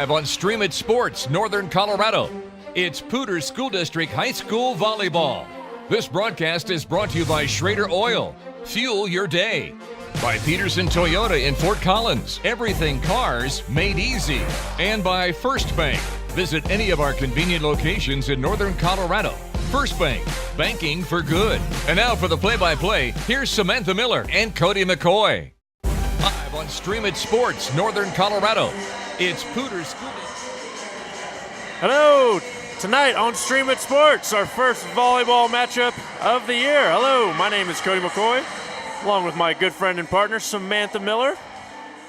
Live on Stream It Sports, Northern Colorado. It's Poudre School District High School Volleyball. This broadcast is brought to you by Schrader Oil. Fuel your day. By Pedersen Toyota in Fort Collins. Everything cars made easy. And by First Bank. Visit any of our convenient locations in Northern Colorado. First Bank, banking for good. And now for the play-by-play, here's Samantha Miller and Cody McCoy. Live on Stream It Sports, Northern Colorado. It's Poudre School District. Hello! Tonight on Stream It Sports, our first volleyball matchup of the year. Hello, my name is Cody McCoy, along with my good friend and partner, Samantha Miller.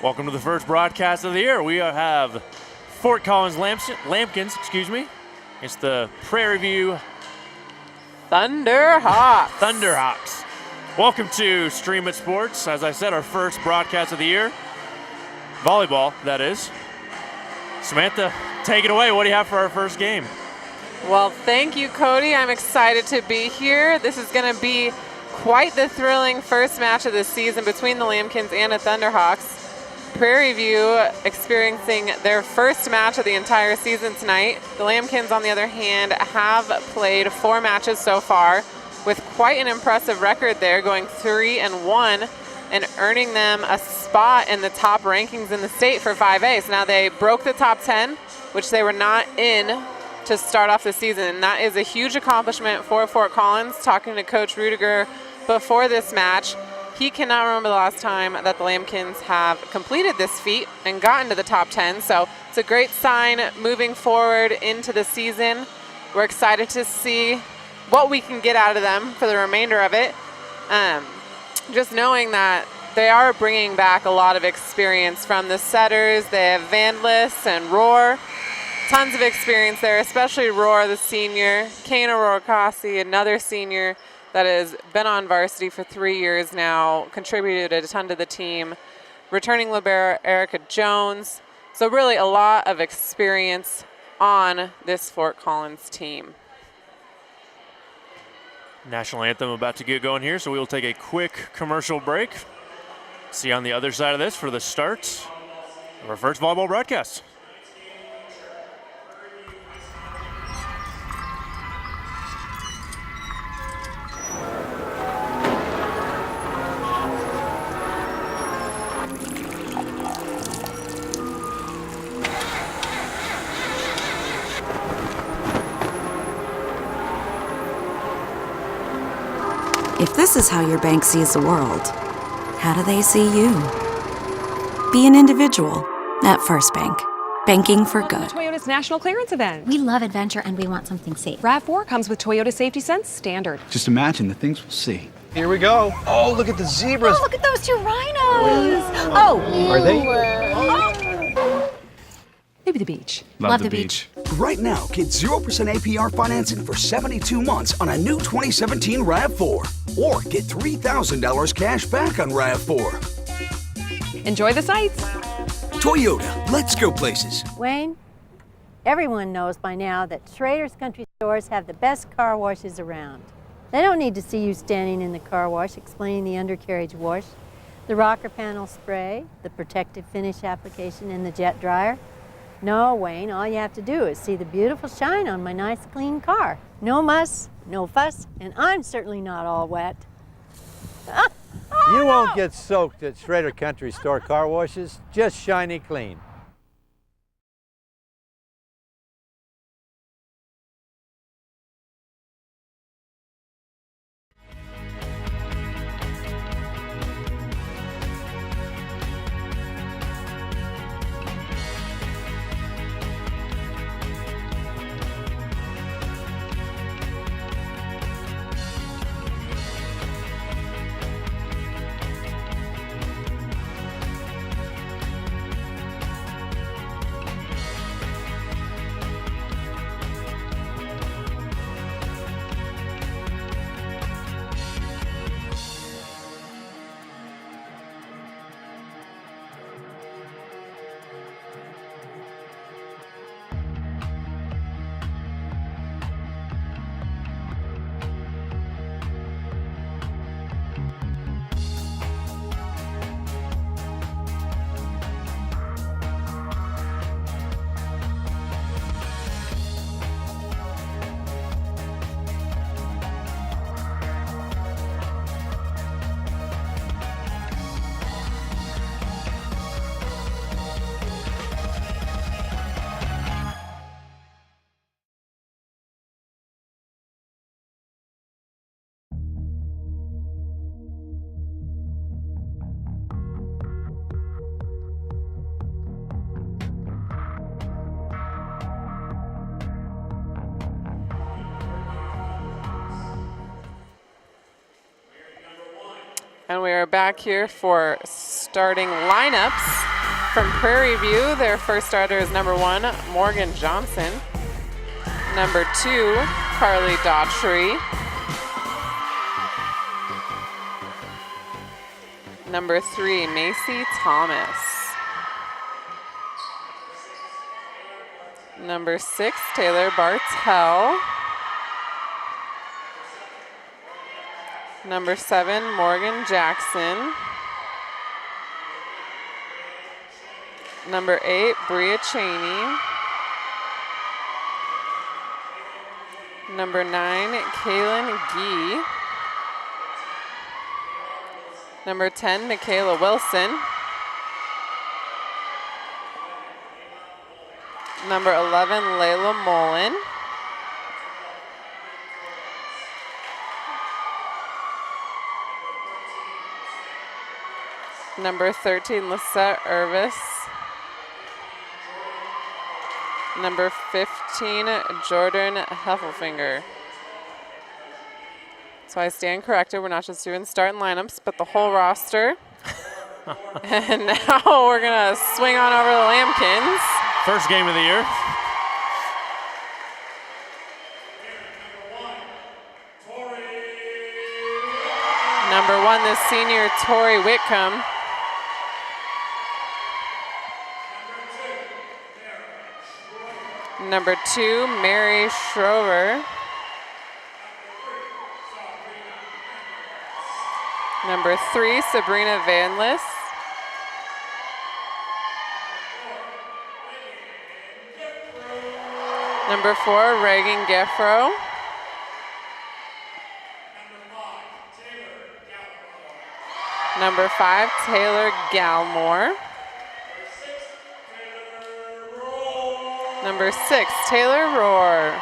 Welcome to the first broadcast of the year. We have Fort Collins Lambkins, It's the Prairie View Thunderhawks. Welcome to Stream It Sports. As I said, our first broadcast of the year. Volleyball, that is. Samantha, take it away. What do you have for our first game? Well, thank you, Cody. I'm excited to be here. This is going to be quite the thrilling first match of the season between the Lambkins and the Thunderhawks. Prairie View experiencing their first match of the entire season tonight. The Lambkins, on the other hand, have played 4 matches so far with quite an impressive record there, going 3-1 and earning them a spot in the top rankings in the state for 5A. So now they broke the top 10, which they were not in to start off the season. And that is a huge accomplishment for Fort Collins. Talking to Coach Rudiger before this match, he cannot remember the last time that the Lambkins have completed this feat and gotten to the top 10. So it's a great sign moving forward into the season. We're excited to see what we can get out of them for the remainder of it. Just knowing that they are bringing back a lot of experience from the setters. They have Vandless and Roar. Tons of experience there, especially Roar, the senior. Kana Roarkasi, another senior that has been on varsity for 3 years now, contributed a ton to the team. Returning libero Erica Jones. So really a lot of experience on this Fort Collins team. National anthem about to get going here, so we will take a quick commercial break. See you on the other side of this for the start of our first volleyball broadcast. If this is how your bank sees the world, how do they see you? Be an individual at First Bank. Banking for good. Toyota's national clearance event. We love adventure and we want something safe. RAV4 comes with Toyota Safety Sense Standard. Just imagine the things we'll see. Here we go. Oh, look at the zebras. Oh, look at those 2 rhinos. Oh. Are they? Maybe the beach. Love the beach. Right now, get 0% APR financing for 72 months on a new 2017 RAV4. Or get $3,000 cash back on RAV4. Enjoy the sights. Toyota, let's go places. Wayne, everyone knows by now that Schrader's Country Stores have the best car washes around. They don't need to see you standing in the car wash explaining the undercarriage wash, the rocker panel spray, the protective finish application, and the jet dryer. No, Wayne, all you have to do is see the beautiful shine on my nice clean car. No muss, no fuss, and I'm certainly not all wet. You won't get soaked at Schrader Country Store car washes, just shiny clean. And we are back here for starting lineups from Prairie View. Their first starter is number 1, Morgan Johnson. Number 2, Carly Daughtry. Number 3, Macy Thomas. Number 6, Taylor Bartell. Number 7, Morgan Jackson. Number 8, Bria Cheney. Number 9, Kaylin Gee. Number 10, Michaela Wilson. Number 11, Layla Mullen. Number 13, Lisette Irvis. Number 15, Jordan Heffelfinger. So I stand corrected. We're not just doing starting lineups, but the whole roster. And now we're going to swing on over the Lambkins. First game of the year. Number 1, the senior Tori Whitcomb. Number 2, Mary Schroeder. Number 3, Sabrina Vanlis. Number 4, Reagan Geffro. Number 5, Taylor Galmore. Number 6, Taylor Rohr.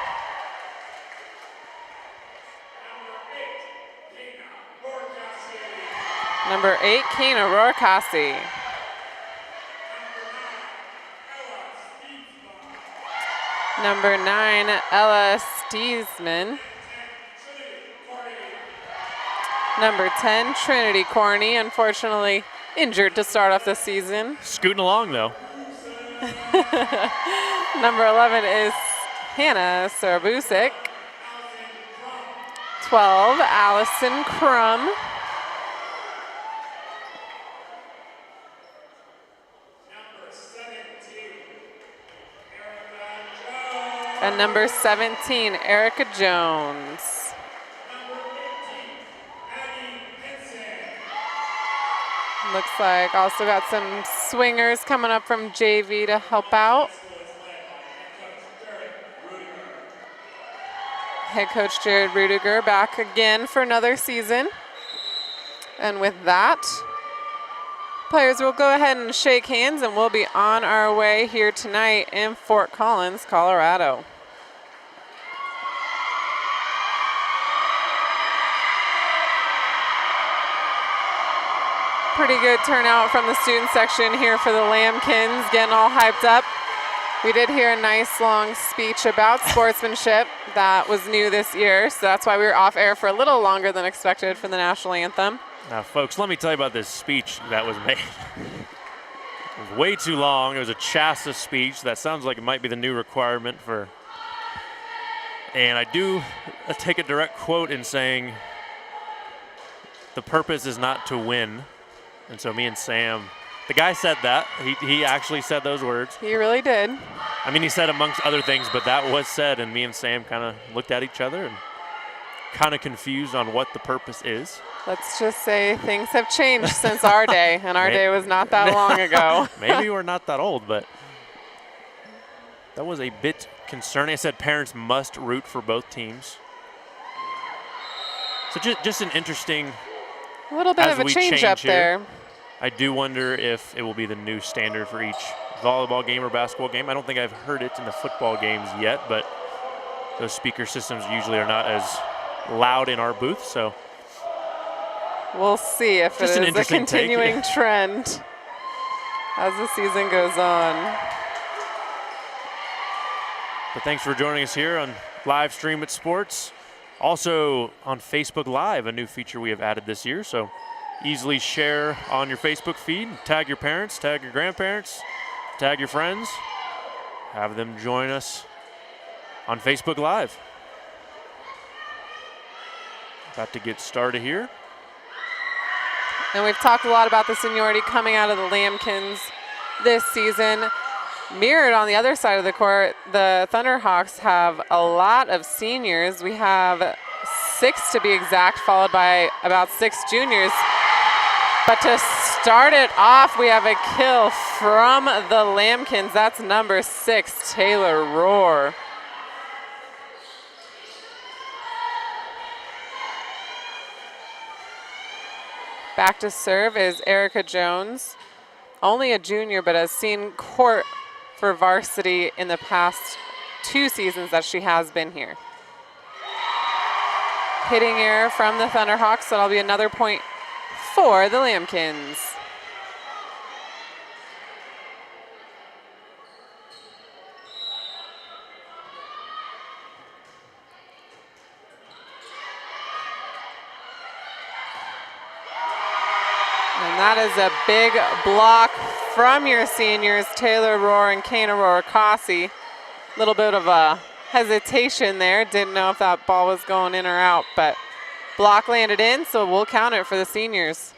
Number 8, Kena Rourke-Haase. Number 9, Ella Steesman. Number 10, Trinity Corney, unfortunately injured to start off the season. Scooting along, though. Number 11 is Hannah Sarabusik. 12, Allison Crum. And number 17, Erica Jones. Looks like also got some swingers coming up from JV to help out. Head coach Jared Rudiger back again for another season. And with that, players will go ahead and shake hands and we'll be on our way here tonight in Fort Collins, Colorado. Pretty good turnout from the student section here for the Lambkins, getting all hyped up. We did hear a nice long speech about sportsmanship that was new this year, so that's why we were off air for a little longer than expected for the national anthem. Now, folks, let me tell you about this speech that was made. It was way too long. It was a CHASA speech. That sounds like it might be the new requirement for. And I do take a direct quote in saying, the purpose is not to win. And so me and Sam, the guy said that. He actually said those words. He really did. I mean, he said amongst other things, but that was said, and me and Sam kind of looked at each other and kind of confused on what the purpose is. Let's just say things have changed since our day, and our day was not that long ago. Maybe we're not that old, but that was a bit concerning. I said parents must root for both teams. So just an interesting. A little bit of a change up there. I do wonder if it will be the new standard for each volleyball game or basketball game. I don't think I've heard it in the football games yet, but those speaker systems usually are not as loud in our booth, so. We'll see if it is a continuing trend as the season goes on. But thanks for joining us here on Live Stream at Sports. Also on Facebook Live, a new feature we have added this year. So easily share on your Facebook feed. Tag your parents, tag your grandparents, tag your friends. Have them join us on Facebook Live. About to get started here. And we've talked a lot about the seniority coming out of the Lambkins this season. Mirrored on the other side of the court, the Thunderhawks have a lot of seniors. We have 6 to be exact, followed by about 6 juniors. But to start it off, we have a kill from the Lambkins. That's number 6, Taylor Rohr. Back to serve is Erica Jones. Only a junior, but has seen court for varsity in the past 2 seasons that she has been here. Hitting error from the Thunderhawks, so that'll be another point for the Lambkins. And that is a big block from your seniors, Taylor Rohr and Kana Rohr-Kasi. A little bit of a hesitation there. Didn't know if that ball was going in or out, but block landed in, so we'll count it for the seniors.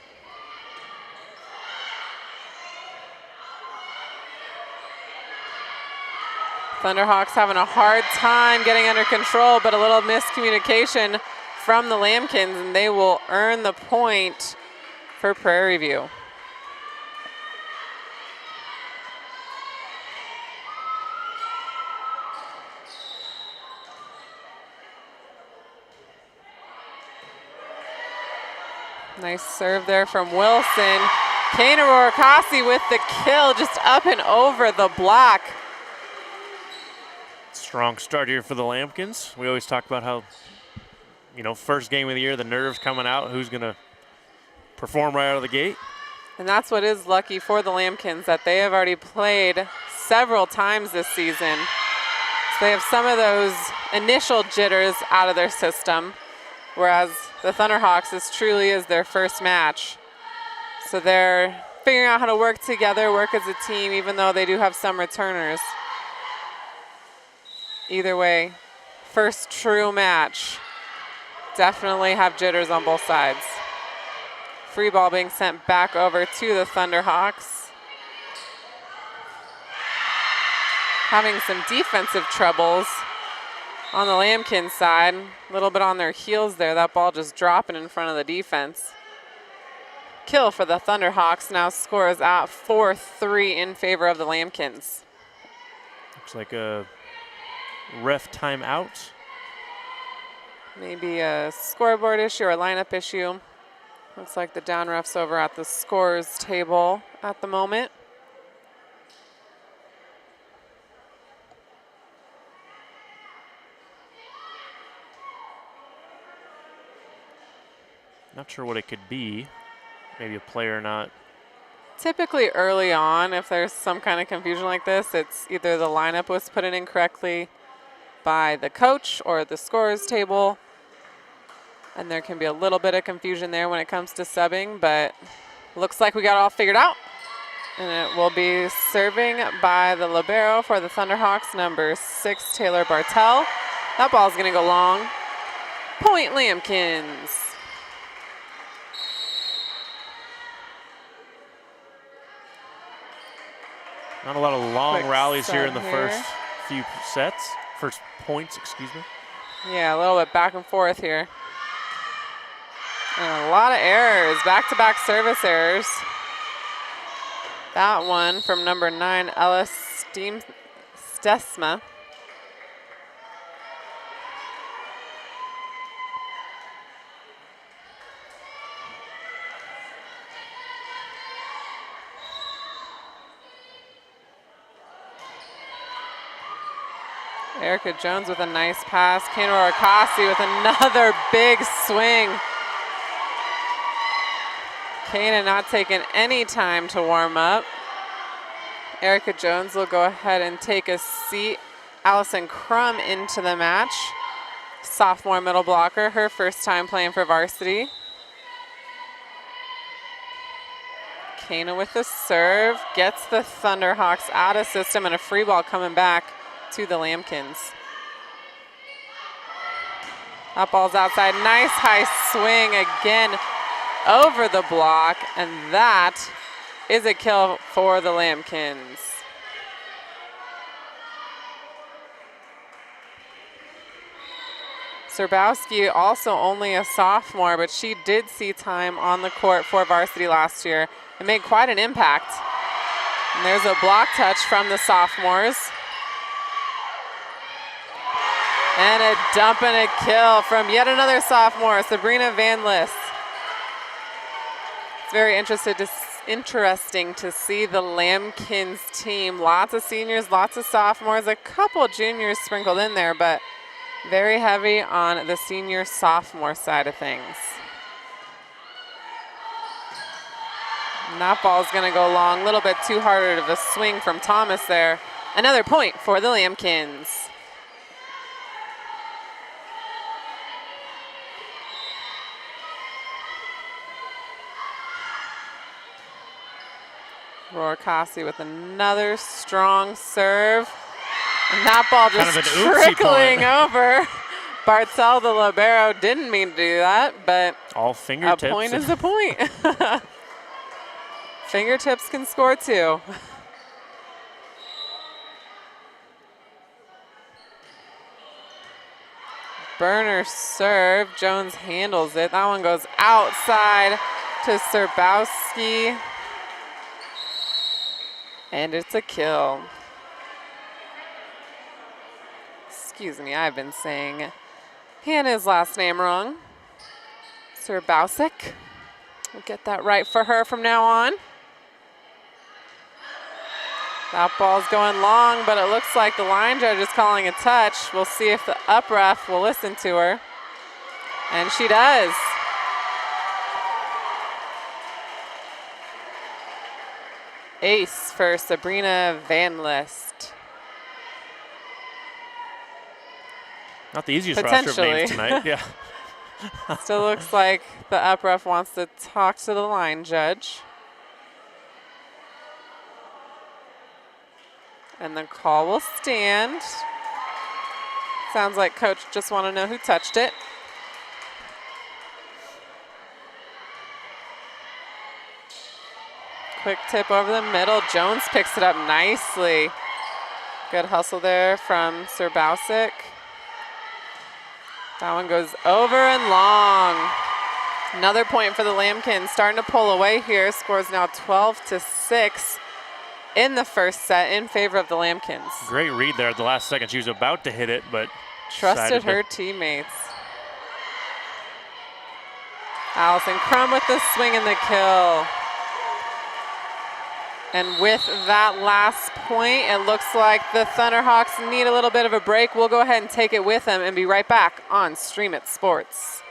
Thunderhawks having a hard time getting under control, but a little miscommunication from the Lambkins, and they will earn the point for Prairie View. Nice serve there from Wilson. Kana Rohr-Kasi with the kill, just up and over the block. Strong start here for the Lambkins. We always talk about how, first game of the year, the nerves coming out, who's going to perform right out of the gate. And that's what is lucky for the Lambkins, that they have already played several times this season. So they have some of those initial jitters out of their system, whereas the Thunderhawks, this truly is their first match. So they're figuring out how to work together, work as a team, even though they do have some returners. Either way, first true match. Definitely have jitters on both sides. Free ball being sent back over to the Thunderhawks. Having some defensive troubles on the Lambkins side. A little bit on their heels there. That ball just dropping in front of the defense. Kill for the Thunderhawks. Now scores at 4-3 in favor of the Lambkins. Looks like a ref timeout. Maybe a scoreboard issue or a lineup issue. Looks like the down ref's over at the scores table at the moment. Not sure what it could be. Maybe a player not. Typically early on, if there's some kind of confusion like this, it's either the lineup was put in incorrectly by the coach or the scores table. And there can be a little bit of confusion there when it comes to subbing, but looks like we got it all figured out. And it will be serving by the libero for the Thunderhawks, number 6, Taylor Bartell. That ball's gonna go long. Point Lambkins. Not a lot of long Quick rallies here in the set first here. few sets, first points, excuse me. Yeah, a little bit back and forth here. And a lot of errors, back-to-back service errors. That one from number 9, Ellis Stesma. Erica Jones with a nice pass. Kana Rohr-Kasi with another big swing. Kana not taking any time to warm up. Erica Jones will go ahead and take a seat. Allison Crum into the match. Sophomore middle blocker, her first time playing for varsity. Kana with the serve, gets the Thunderhawks out of system, and a free ball coming back to the Lambkins. That ball's outside, nice high swing again over the block, and that is a kill for the Lambkins. Serbowski, also only a sophomore, but she did see time on the court for varsity last year and made quite an impact. And there's a block touch from the sophomores. And a dump and a kill from yet another sophomore, Sabrina Van List. It's very interesting to see the Lambkins team. Lots of seniors, lots of sophomores, a couple juniors sprinkled in there, but very heavy on the senior sophomore side of things. And that ball is going to go long, a little bit too hard of a swing from Thomas there. Another point for the Lambkins. Haase with another strong serve. And that ball just trickling over. Bartel, the libero, didn't mean to do that, but all fingertips. A point is a point. Fingertips can score too. Burner serve. Jones handles it. That one goes outside to Serbowski. And it's a kill. Excuse me, I've been saying Hannah's last name wrong. Serbowsik. We'll get that right for her from now on. That ball's going long, but it looks like the line judge is calling a touch. We'll see if the up ref will listen to her. And she does. Ace for Sabrina Van List. Not the easiest roster of names tonight. Yeah. Still looks like the up ref wants to talk to the line judge. And the call will stand. Sounds like coach just want to know who touched it. Quick tip over the middle. Jones picks it up nicely. Good hustle there from Serbowsik. That one goes over and long. Another point for the Lambkins. Starting to pull away here. Scores now 12-6 in the first set in favor of the Lambkins. Great read there at the last second. She was about to hit it, but trusted her teammates. Allison Crum with the swing and the kill. And with that last point, it looks like the Thunderhawks need a little bit of a break. We'll go ahead and take it with them and be right back on Stream It Sports.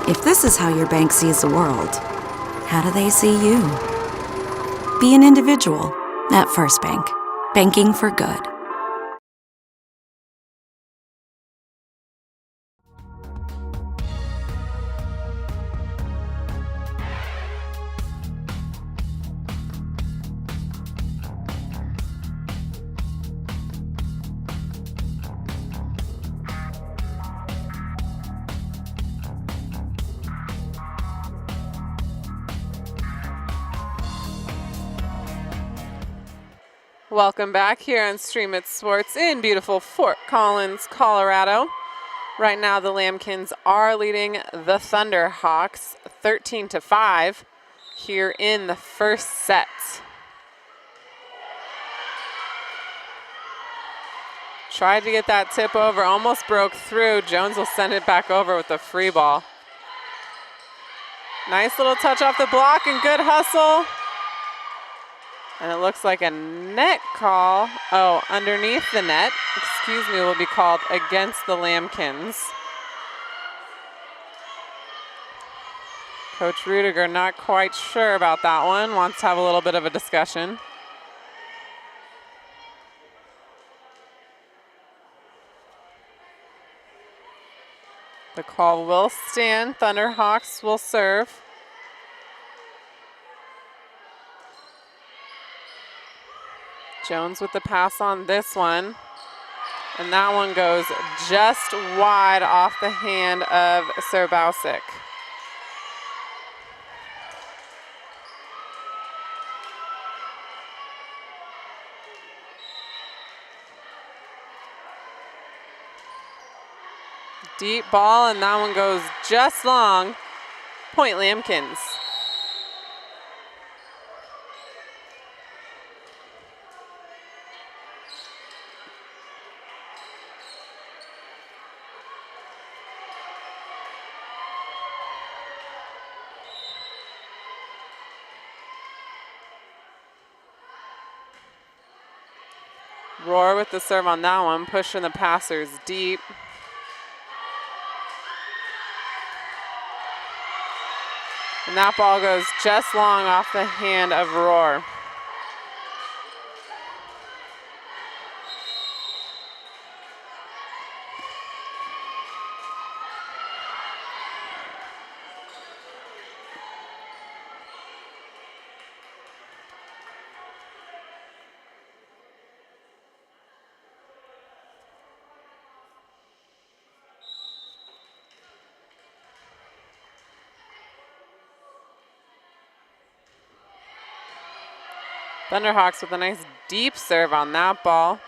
If this is how your bank sees the world, how do they see you? Be an individual at First Bank. Banking for good. Welcome back here on Stream It Sports in beautiful Fort Collins, Colorado. Right now the Lambkins are leading the Thunderhawks 13-5 here in the first set. Tried to get that tip over, almost broke through. Jones will send it back over with a free ball. Nice little touch off the block and good hustle. And it looks like a net call. Oh, underneath the net, excuse me, will be called against the Lambkins. Coach Rudiger not quite sure about that one, wants to have a little bit of a discussion. The call will stand. Thunderhawks will serve. Jones with the pass on this one. And that one goes just wide off the hand of Serbausic. Deep ball, and that one goes just long. Point Lambkins. Roar with the serve on that one, pushing the passers deep. And that ball goes just long off the hand of Roar. Thunderhawks with a nice deep serve on that ball.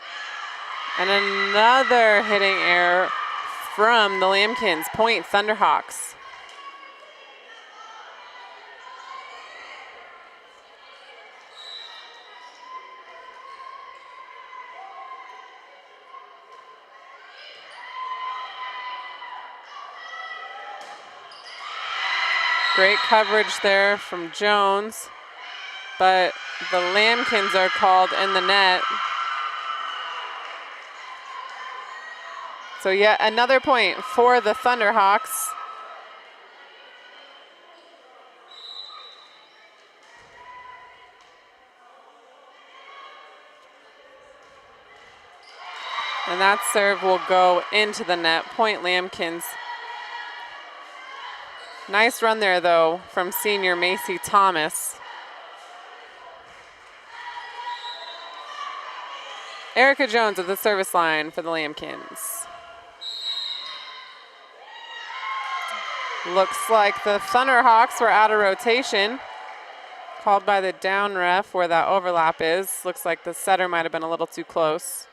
And another hitting error from the Lambkins. Point Thunderhawks. Great coverage there from Jones, but the Lambkins are called in the net. So yet another point for the Thunderhawks. And that serve will go into the net. Point Lambkins. Nice run there, though, from senior Macy Thomas. Erica Jones at the service line for the Lambkins. Looks like the Thunderhawks were out of rotation. Called by the down ref where that overlap is. Looks like the setter might have been a little too close.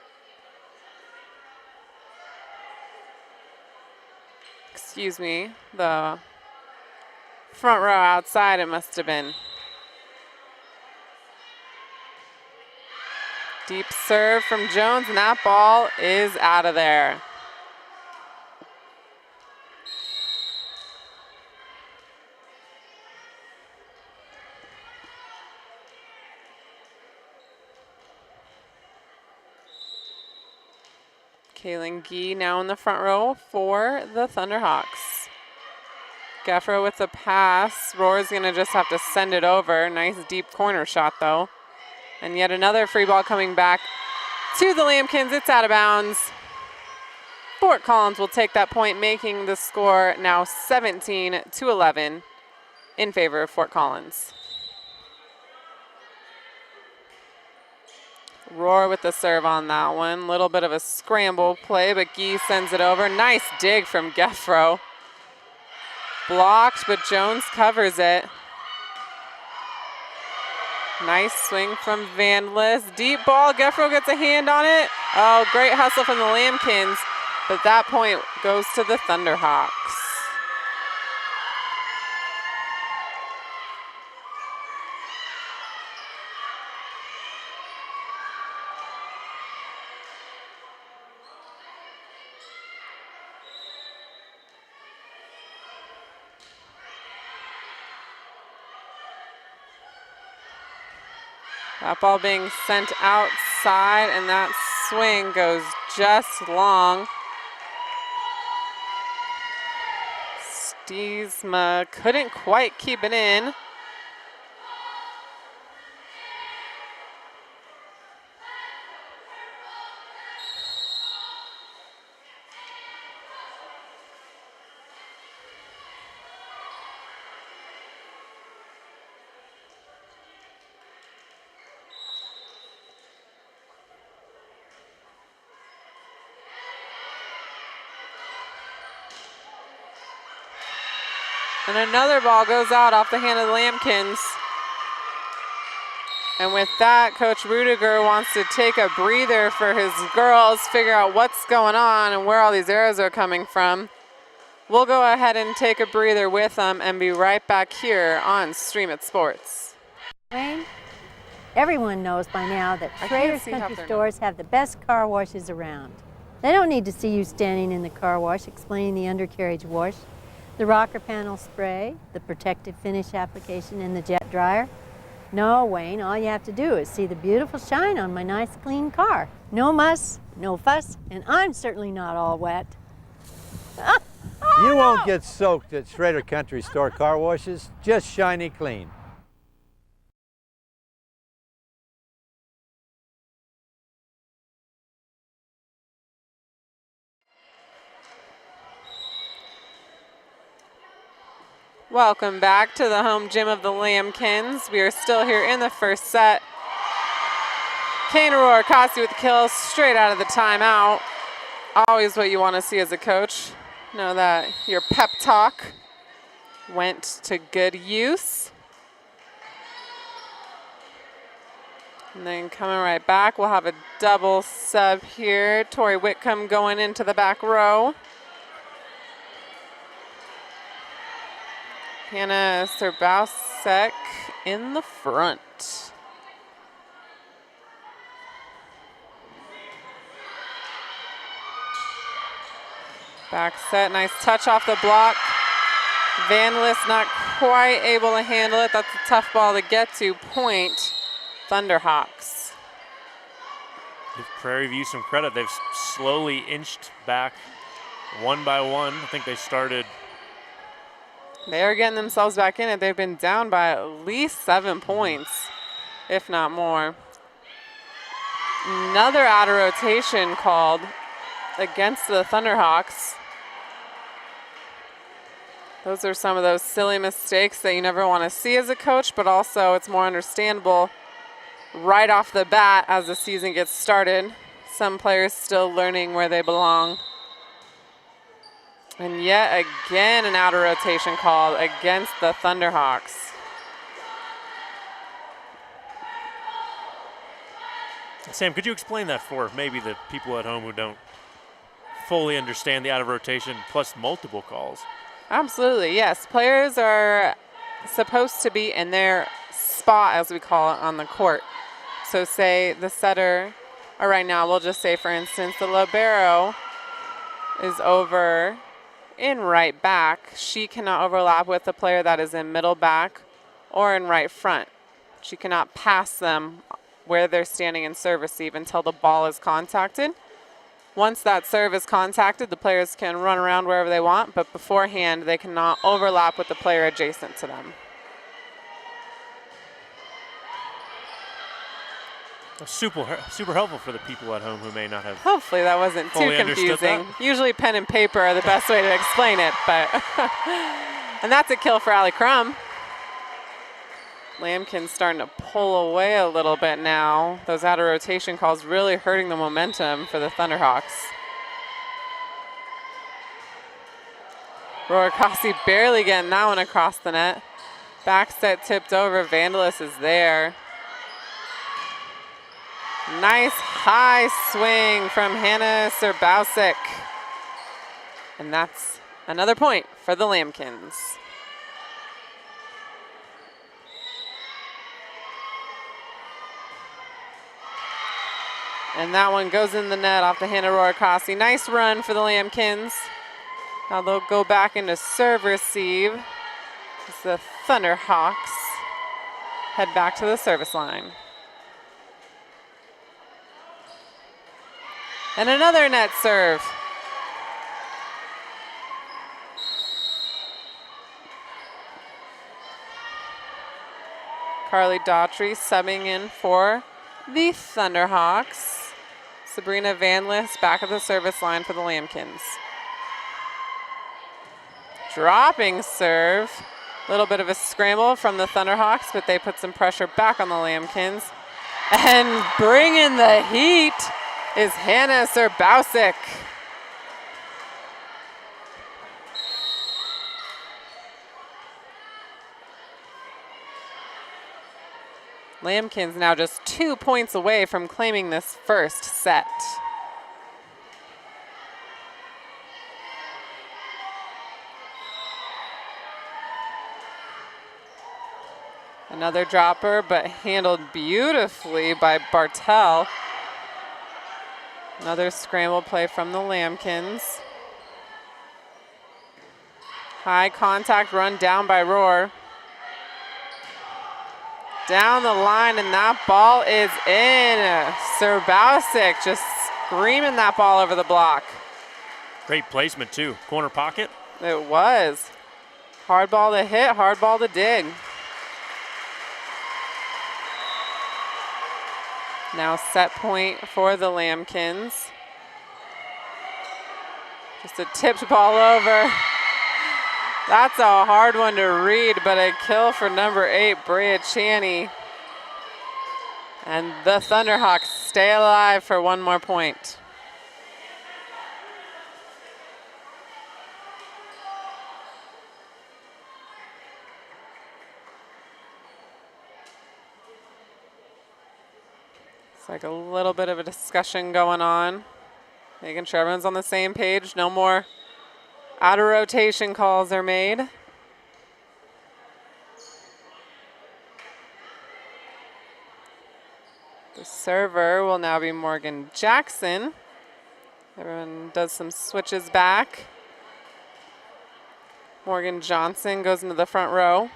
Excuse me, the front row outside it must have been. Deep serve from Jones, and that ball is out of there. Kaylin Gee now in the front row for the Thunderhawks. Geffro with the pass. Roar's gonna just have to send it over. Nice deep corner shot though. And yet another free ball coming back to the Lambkins. It's out of bounds. Fort Collins will take that point, making the score now 17-11 in favor of Fort Collins. Roar with the serve on that one. Little bit of a scramble play, but Gee sends it over. Nice dig from Geffro. Blocked, but Jones covers it. Nice swing from Vandalus. Deep ball, Geffro gets a hand on it. Oh, great hustle from the Lambkins, but that point goes to the Thunderhawks. That ball being sent outside, and that swing goes just long. Diesma couldn't quite keep it in. And another ball goes out off the hand of the Lambkins. And with that, Coach Rudiger wants to take a breather for his girls, figure out what's going on and where all these arrows are coming from. We'll go ahead and take a breather with them and be right back here on Stream It Sports. Wayne, everyone knows by now that Schrader's Country Stores have the best car washes around. They don't need to see you standing in the car wash explaining the undercarriage wash, the rocker panel spray, the protective finish application, and the jet dryer. No, Wayne, all you have to do is see the beautiful shine on my nice clean car. No muss, no fuss, and I'm certainly not all wet. You won't get soaked at Schrader Country Store car washes, just shiny clean. Welcome back to the home gym of the Lambkins. We are still here in the first set. Kane Aurora Cossey with the kill straight out of the timeout. Always what you want to see as a coach. Know that your pep talk went to good use. And then coming right back, we'll have a double sub here. Tori Whitcomb going into the back row. Hannah Serbausek in the front. Back set, nice touch off the block. Vandalist not quite able to handle it. That's a tough ball to get to. Point, Thunderhawks. Give Prairie View some credit. They've slowly inched back one by one. I think they started. They are getting themselves back in it. They've been down by at least 7 points, if not more. Another out of rotation called against the Thunderhawks. Those are some of those silly mistakes that you never want to see as a coach, but also it's more understandable right off the bat as the season gets started. Some players still learning where they belong. And yet again, an out of rotation call against the Thunderhawks. Sam, could you explain that for maybe the people at home who don't fully understand the out of rotation plus multiple calls? Absolutely, yes. Players are supposed to be in their spot, as we call it, on the court. So say the setter, or right now we'll just say, for instance, the libero is over in right back. She cannot overlap with the player that is in middle back or in right front. She cannot pass them where they're standing in serve receive until the ball is contacted. Once that serve is contacted, the players can run around wherever they want, but beforehand they cannot overlap with the player adjacent to them. Super helpful for the people at home who may not have. Hopefully that wasn't too confusing. Usually pen and paper are the best way to explain it, but and that's a kill for Allie Crum. Lambkin's starting to pull away a little bit now. Those out of rotation calls really hurting the momentum for the Thunderhawks. Aurora Cossey barely getting that one across the net. Back set tipped over. Vandalist is there. Nice high swing from Hannah Serbausek. And that's another point for the Lambkins. And that one goes in the net off the hand of Aurora Cossey. Nice run for the Lambkins. Now they'll go back into serve receive as the Thunderhawks head back to the service line. And another net serve. Carly Daughtry subbing in for the Thunderhawks. Sabrina Vanlis back at the service line for the Lambkins. Dropping serve. A little bit of a scramble from the Thunderhawks, but they put some pressure back on the Lambkins. And bringing the heat is Hannah Serbausic. Lambkins now just 2 points away from claiming this first set. Another dropper, but handled beautifully by Bartel. Another scramble play from the Lambkins. High contact run down by Rohr. Down the line, and that ball is in. Serbausic just screaming that ball over the block. Great placement, too. Corner pocket. It was. Hard ball to hit, hard ball to dig. Now set point for the Lambkins. Just a tipped ball over. That's a hard one to read, but a kill for number 8, Brea Chaney. And the Thunderhawks stay alive for one more point. It's like a little bit of a discussion going on, making sure everyone's on the same page. No more out of rotation calls are made. The server will now be Morgan Jackson. Everyone does some switches back. Morgan Johnson goes into the front row.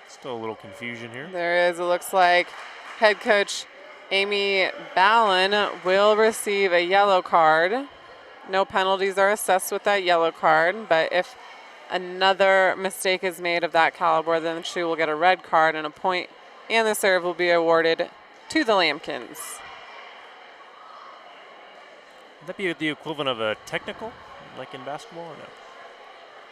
Still a little confusion here. There is. It looks like head coach Amy Ballin will receive a yellow card. No penalties are assessed with that yellow card, but if another mistake is made of that caliber, then she will get a red card, and a point and the serve will be awarded to the Lambkins. Would that be the equivalent of a technical, like in basketball, or no?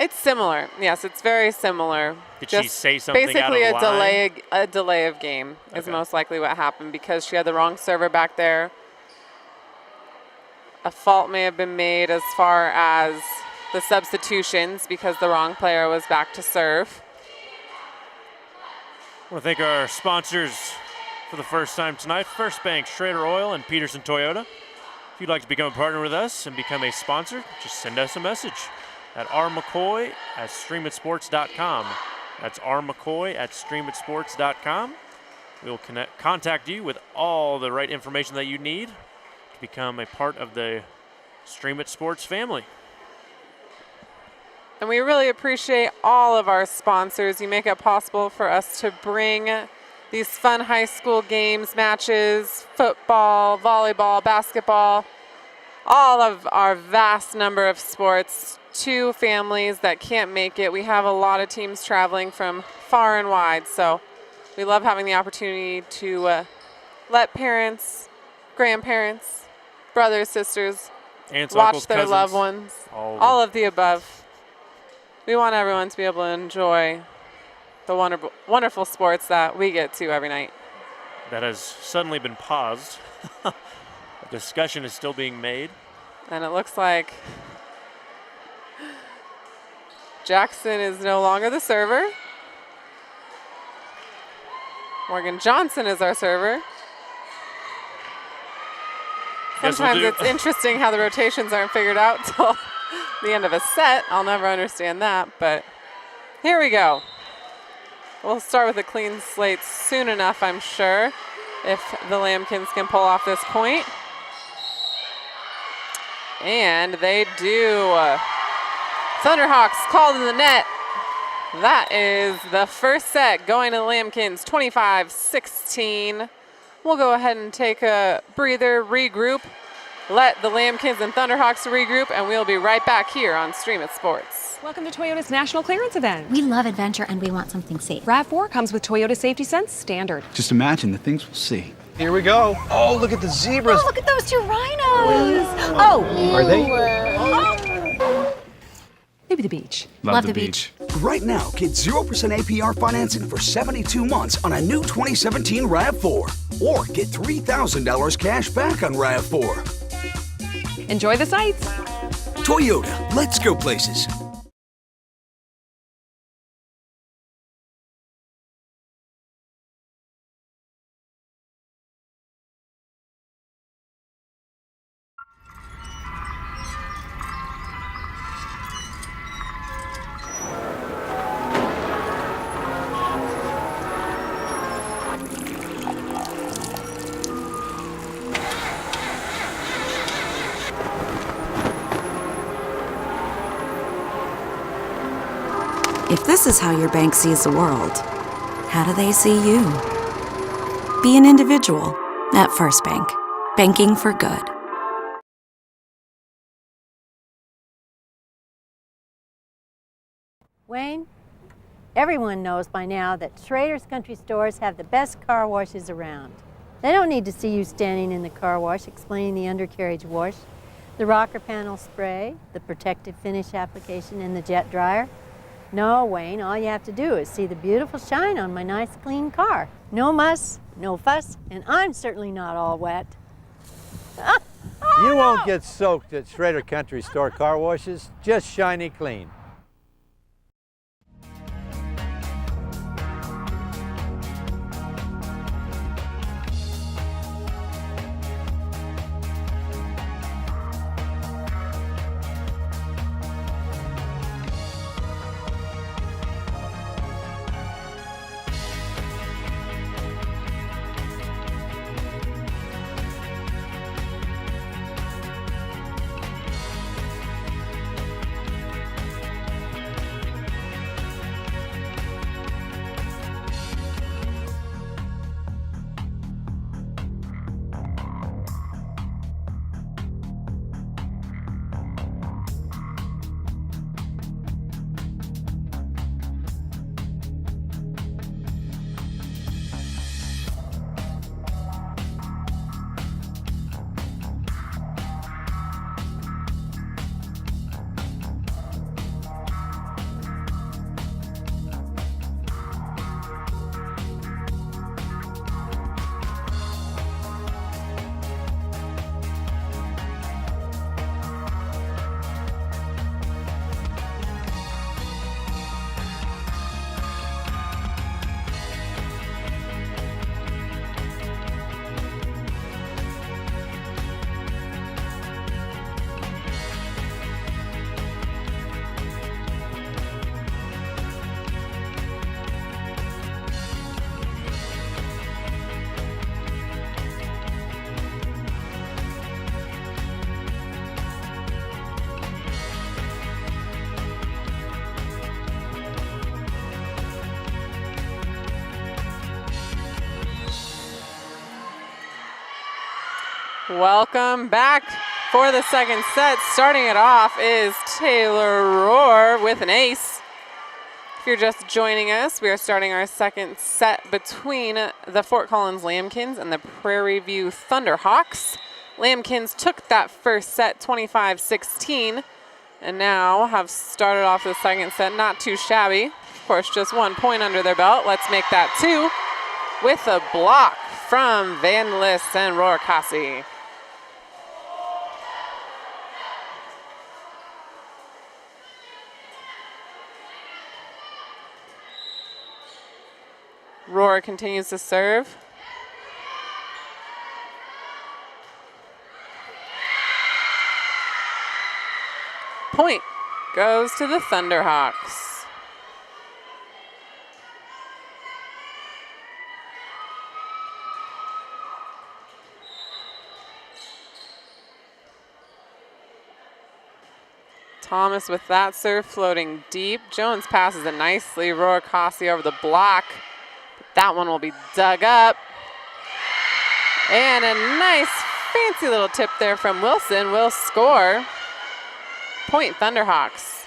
It's similar. Yes, it's very similar. Did she say something basically out of line? a delay of game is most likely what happened because she had the wrong server back there. A fault may have been made as far as the substitutions because the wrong player was back to serve. I want to thank our sponsors for the first time tonight. First Bank, Schrader Oil, and Pedersen Toyota. If you'd like to become a partner with us and become a sponsor, just send us a message at rmccoy@streamitsports.com. That's rmccoy@streamitsports.com. We'll contact you with all the right information that you need to become a part of the Stream It Sports family. And we really appreciate all of our sponsors. You make it possible for us to bring these fun high school games, matches, football, volleyball, basketball, all of our vast number of sports to families that can't make it. We have a lot of teams traveling from far and wide, so we love having the opportunity to let parents, grandparents, brothers, sisters, aunts, watch uncles, their cousins, loved ones, all of the above. We want everyone to be able to enjoy the wonderful sports that we get to every night. That has suddenly been paused. A discussion is still being made. And it looks like Jackson is no longer the server. Morgan Johnson is our server. Sometimes it's interesting how the rotations aren't figured out till the end of a set. I'll never understand that, but here we go. We'll start with a clean slate soon enough, I'm sure, if the Lambkins can pull off this point. And they do. Thunderhawks called in the net. That is the first set going to the Lambkins, 25-16. We'll go ahead and take a breather, regroup, let the Lambkins and Thunderhawks regroup, and we'll be right back here on Stream It Sports. Welcome to Toyota's National Clearance Event. We love adventure and we want something safe. RAV4 comes with Toyota Safety Sense Standard. Just imagine the things we'll see. Here we go. Oh, look at the zebras. Oh, look at those two rhinos. Oh. Are they? Maybe the beach. Love the beach. Right now, get 0% APR financing for 72 months on a new 2017 RAV4. Or get $3,000 cash back on RAV4. Enjoy the sights. Toyota, let's go places. If this is how your bank sees the world, how do they see you? Be an individual at First Bank. Banking for good. Wayne, everyone knows by now that Schrader's Country Stores have the best car washes around. They don't need to see you standing in the car wash explaining the undercarriage wash, the rocker panel spray, the protective finish application, and the jet dryer. No, Wayne, all you have to do is see the beautiful shine on my nice clean car. No muss, no fuss, and I'm certainly not all wet. You won't get soaked at Schrader Country Store car washes, just shiny clean. Welcome back for the second set. Starting it off is Taylor Rohr with an ace. If you're just joining us, we are starting our second set between the Fort Collins Lambkins and the Prairie View Thunderhawks. Lambkins took that first set 25-16 and now have started off the second set not too shabby. Of course, just 1 point under their belt. Let's make that 2 with a block from Van List and Rohr Haase. Rohr continues to serve. Point goes to the Thunderhawks. Thomas with that serve floating deep. Jones passes it nicely. Roar Haase over the block. That one will be dug up. And a nice fancy little tip there from Wilson will score. Point Thunderhawks.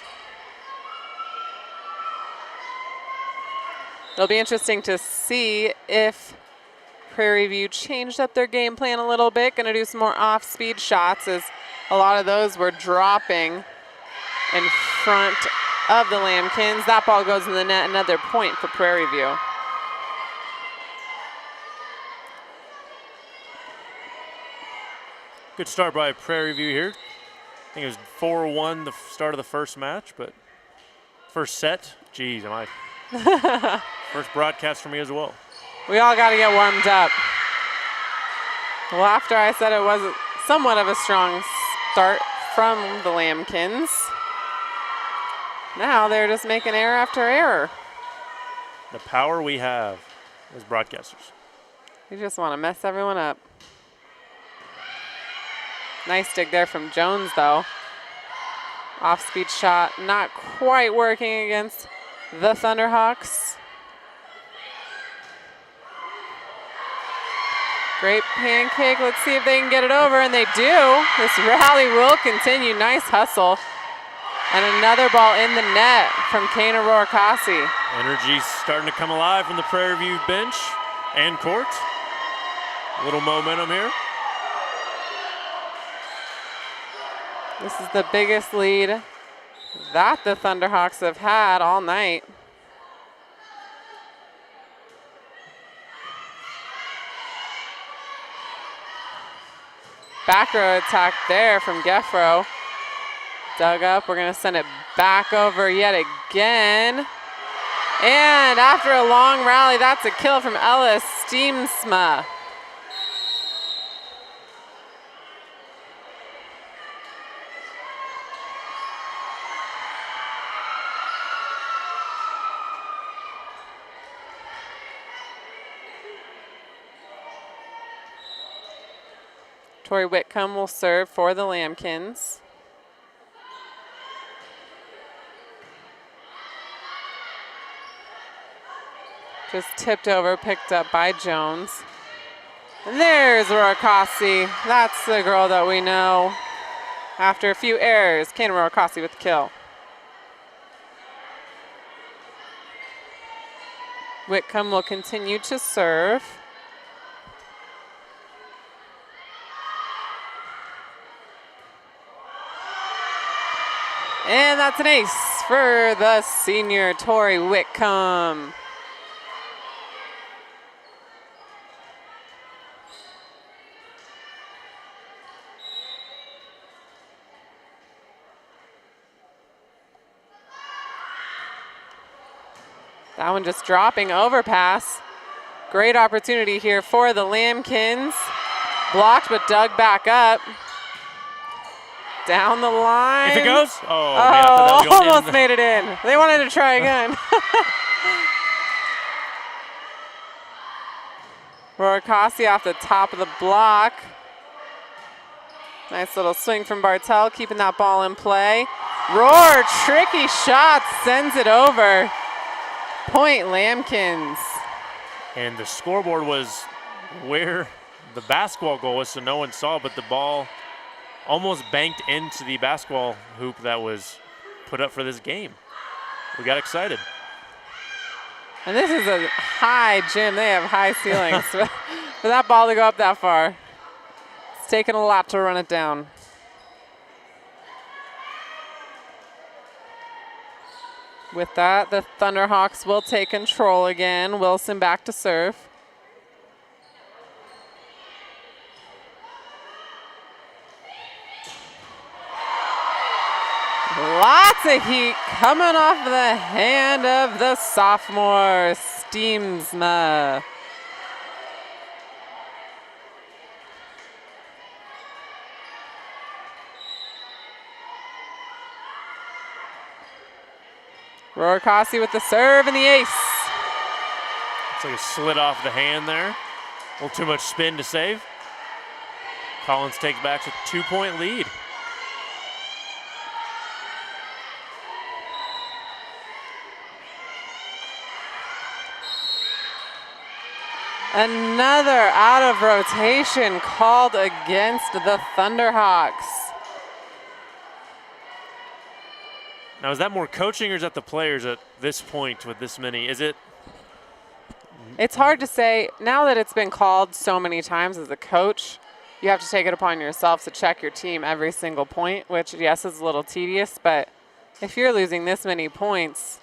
It'll be interesting to see if Prairie View changed up their game plan a little bit. Going to do some more off-speed shots as a lot of those were dropping in front of the Lambkins. That ball goes in the net. Another point for Prairie View. Good start by Prairie View here. I think it was 4-1 the start of the first match, but first set. Geez, am I? First broadcast for me as well. We all got to get warmed up. Well, after I said it was somewhat of a strong start from the Lambkins, now they're just making error after error. The power we have as broadcasters. You just want to mess everyone up. Nice dig there from Jones, though. Off-speed shot, not quite working against the Thunderhawks. Great pancake. Let's see if they can get it over, and they do. This rally will continue. Nice hustle. And another ball in the net from Kana Roar Haase. Energy's starting to come alive from the Prairie View bench and court. A little momentum here. This is the biggest lead that the Thunderhawks have had all night. Back row attack there from Geffro. Dug up, we're gonna send it back over yet again. And after a long rally, that's a kill from Ellis Steamsma. Tori Whitcomb will serve for the Lambkins. Just tipped over, picked up by Jones. And there's Roar Haase. That's the girl that we know. After a few errors, Kana Roar Haase with the kill. Whitcomb will continue to serve. And that's an ace for the senior Tori Whitcomb. That one just dropping, overpass. Great opportunity here for the Lambkins. Blocked but dug back up. Down the line. If it goes? Oh, man, almost made it in. They wanted to try again. Roar Haase off the top of the block. Nice little swing from Bartel, keeping that ball in play. Roar, tricky shot, sends it over. Point Lambkins. And the scoreboard was where the basketball goal was, so no one saw, but the ball almost banked into the basketball hoop that was put up for this game. We got excited. And this is a high gym. They have high ceilings. For that ball to go up that far, it's taken a lot to run it down. With that, the Thunderhawks will take control again. Wilson back to serve. Lots of heat coming off the hand of the sophomore, Steamsma. Roar Haase with the serve and the ace. Looks like it slid off the hand there. A little too much spin to save. Collins takes back a 2-point lead. Another out of rotation called against the Thunderhawks. Now, is that more coaching or is that the players at this point with this many? Is it? It's hard to say. Now that it's been called so many times as a coach, you have to take it upon yourself to check your team every single point, which, yes, is a little tedious, but if you're losing this many points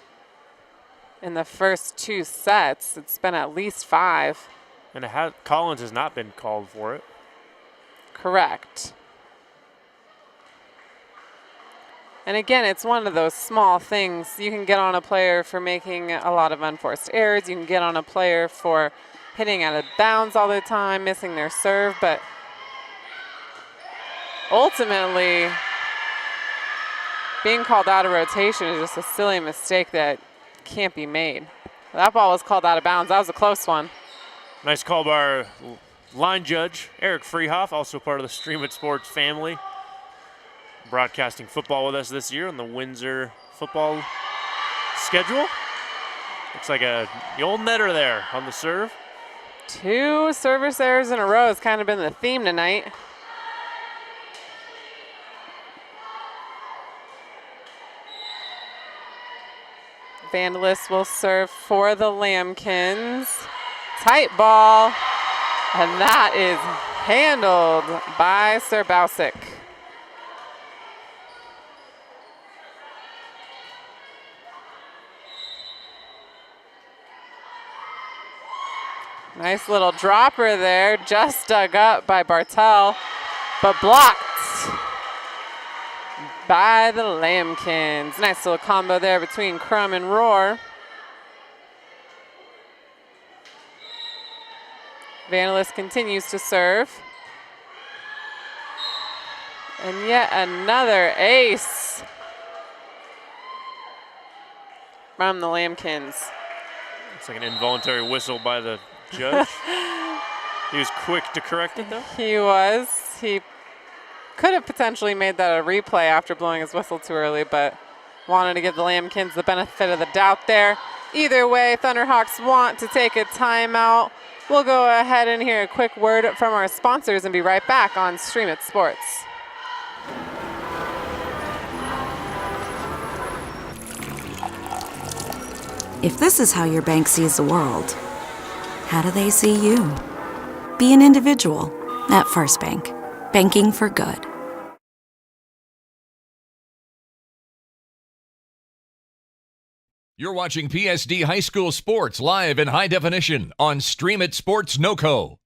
in the first 2 sets, it's been at least 5. And Collins has not been called for it. Correct. And again, it's one of those small things. You can get on a player for making a lot of unforced errors. You can get on a player for hitting out of bounds all the time, missing their serve. But ultimately, being called out of rotation is just a silly mistake that can't be made. That ball was called out of bounds. That was a close one. Nice call by our line judge, Eric Freehoff, also part of the Stream It Sports family. Broadcasting football with us this year on the Windsor football schedule. Looks like the old netter there on the serve. 2 service errors in a row has kind of been the theme tonight. Vandalist will serve for the Lambkins. Tight ball, and that is handled by Sir Bausick. Nice little dropper there, just dug up by Bartel, but blocked by the Lambkins. Nice little combo there between Crum and Roar. Vandalist continues to serve. And yet another ace from the Lambkins. It's like an involuntary whistle by the judge. He was quick to correct it, though. He was. He could have potentially made that a replay after blowing his whistle too early, but wanted to give the Lambkins the benefit of the doubt there. Either way, Thunderhawks want to take a timeout. We'll go ahead and hear a quick word from our sponsors and be right back on Stream It Sports. If this is how your bank sees the world, how do they see you? Be an individual at First Bank. Banking for good. You're watching PSD High School Sports live in high definition on Stream It Sports NoCo.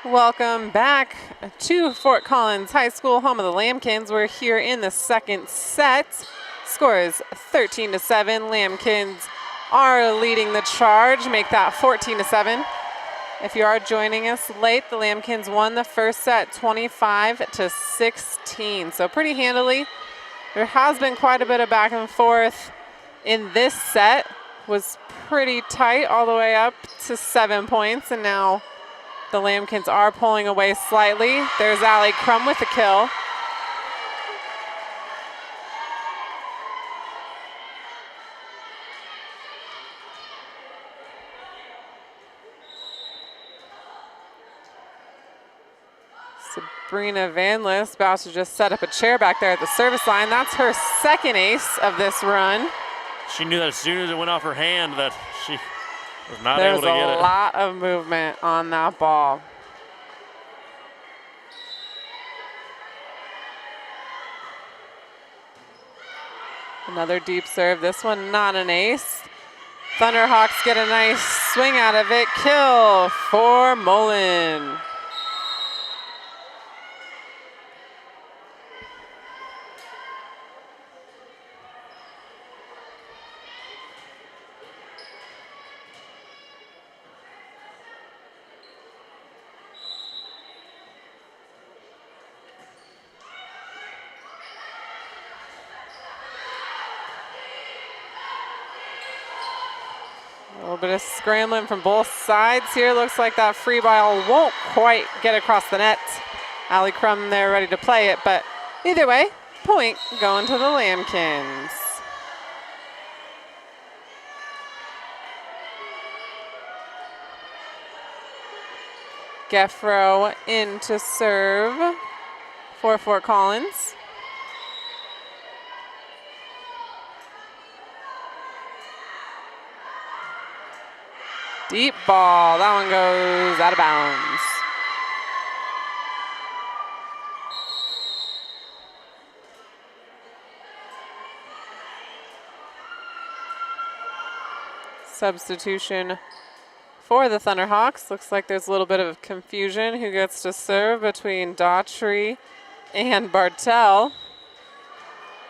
Welcome back to Fort Collins High School, home of the Lambkins. We're here in the second set. Score is 13-7. Lambkins are leading the charge, make that 14-7. If you are joining us late, the Lambkins won the first set 25-16, so pretty handily. There has been quite a bit of back and forth in this set. Was pretty tight all the way up to 7 points, and now the Lambkins are pulling away slightly. There's Allie Crum with the kill. Sabrina Vanless about to just set up a chair back there at the service line. That's her second ace of this run. She knew that as soon as it went off her hand that she was not able to get it. There's a lot of movement on that ball. Another deep serve. This one not an ace. Thunderhawks get a nice swing out of it. Kill for Mullen. little bit of scrambling from both sides here. Looks like that free ball won't quite get across the net. Allie Crum there ready to play it, but either way, point going to the Lambkins. Geffro in to serve for Fort Collins. Deep ball, that one goes out of bounds. Substitution for the Thunderhawks. Looks like there's a little bit of confusion who gets to serve between Daughtry and Bartel.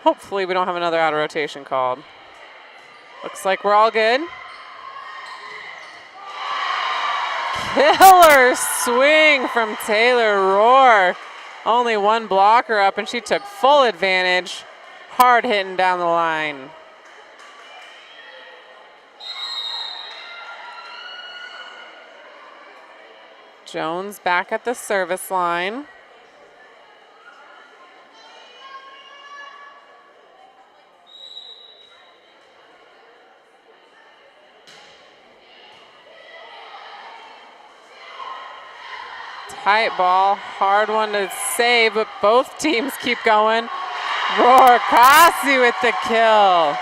Hopefully we don't have another out of rotation called. Looks like we're all good. Killer swing from Taylor Rohr. Only one blocker up and she took full advantage. Hard hitting down the line. Jones back at the service line. Tight ball, hard one to save, but both teams keep going. Rohr Haase with the kill.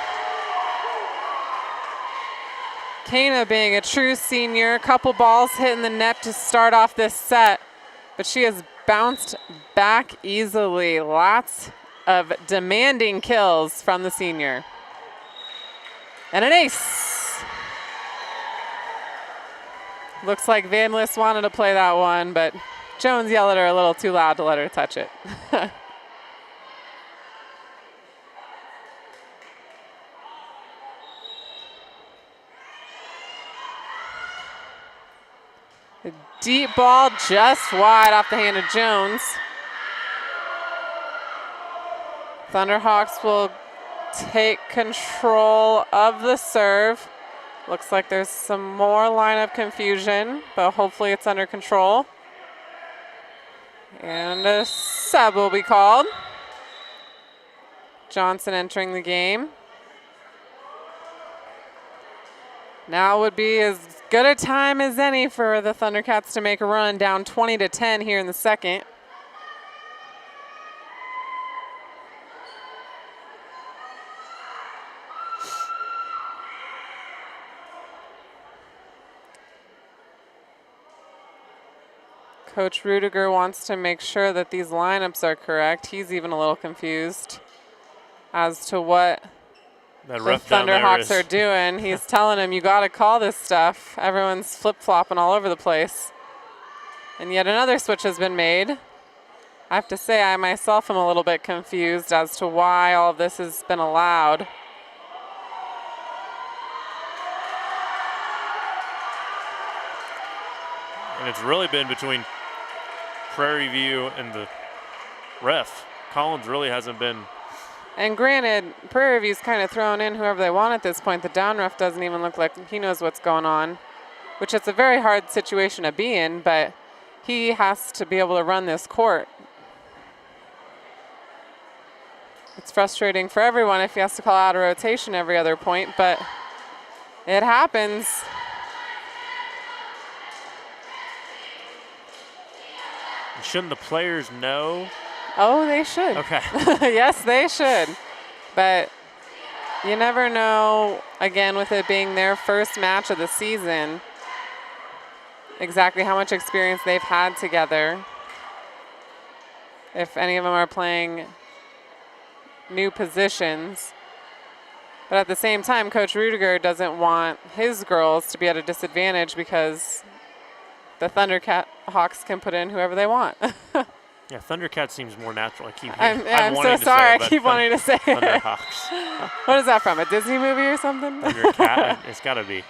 Kana being a true senior, a couple balls hitting the net to start off this set, but she has bounced back easily. Lots of demanding kills from the senior. And an ace. Looks like Van List wanted to play that one, but Jones yelled at her a little too loud to let her touch it. The deep ball just wide off the hand of Jones. Thunderhawks will take control of the serve. Looks like there's some more lineup confusion, but hopefully it's under control. And a sub will be called. Johnson entering the game. Now would be as good a time as any for the Thundercats to make a run, down 20-10 here in the second. Coach Rudiger wants to make sure that these lineups are correct. He's even a little confused as to what the Thunderhawks are doing. He's telling him, you got to call this stuff. Everyone's flip-flopping all over the place. And yet another switch has been made. I have to say, I myself am a little bit confused as to why all of this has been allowed. And it's really been between Prairie View and the ref. Collins really hasn't been. And granted, Prairie View's kind of throwing in whoever they want at this point. The down ref doesn't even look like he knows what's going on, which is a very hard situation to be in, but he has to be able to run this court. It's frustrating for everyone if he has to call out a rotation every other point, but it happens. Shouldn't the players know? Oh, they should. Okay. Yes, they should. But you never know, again, with it being their first match of the season, exactly how much experience they've had together. If any of them are playing new positions. But at the same time, Coach Rudiger doesn't want his girls to be at a disadvantage because the Thunderhawks can put in whoever they want. Yeah, Thundercat seems more natural. I'm so sorry. I keep wanting to say it. Thunderhawks. What is that from? A Disney movie or something? Thundercat. It's got to be.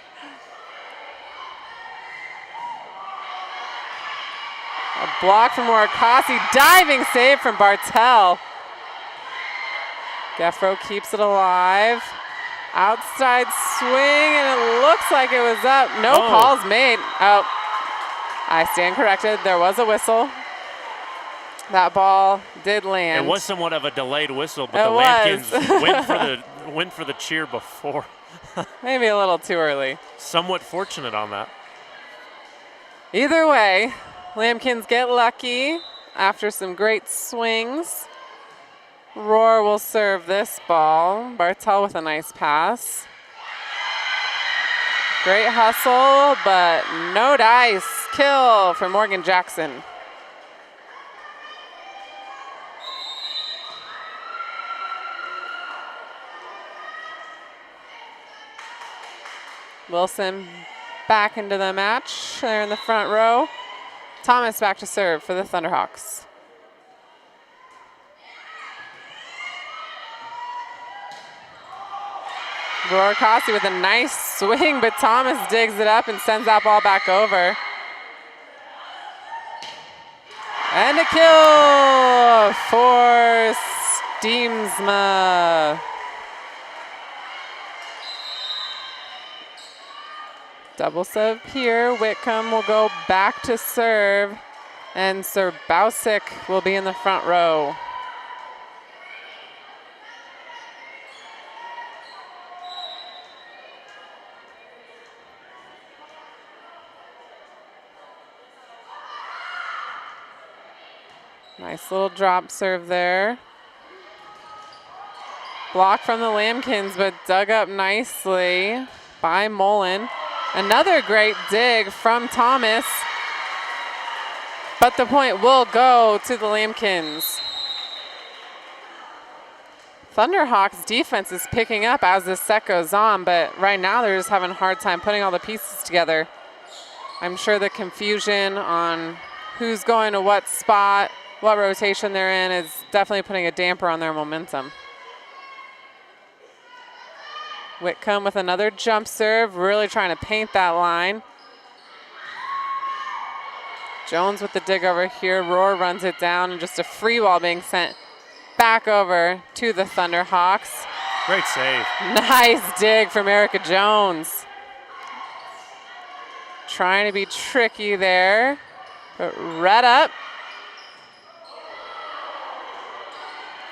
A block from Haase. Diving save from Bartel. Geffro keeps it alive. Outside swing, and it looks like it was up. No calls made. Oh, I stand corrected. There was a whistle. That ball did land. It was somewhat of a delayed whistle, but It the was. Lambkins went for the cheer before. Maybe a little too early. Somewhat fortunate on that. Either way, Lambkins get lucky after some great swings. Roar will serve this ball. Bartel with a nice pass. Great hustle, but no dice. Kill for Morgan Jackson. Wilson back into the match. They're in the front row. Thomas back to serve for the Thunderhawks. Roar Haase with a nice swing, but Thomas digs it up and sends that ball back over. And a kill for Steemsma. Double sub here. Whitcomb will go back to serve, and Sir Bausick will be in the front row. Nice little drop serve there. Block from the Lambkins, but dug up nicely by Mullen. Another great dig from Thomas, but the point will go to the Lambkins. Thunderhawks defense is picking up as this set goes on, but right now they're just having a hard time putting all the pieces together. I'm sure the confusion on who's going to what spot, what rotation they're in is definitely putting a damper on their momentum. Whitcomb with another jump serve, really trying to paint that line. Jones with the dig over here. Roar runs it down, and just a free ball being sent back over to the Thunderhawks. Great save. Nice dig from Erica Jones. Trying to be tricky there, but red up.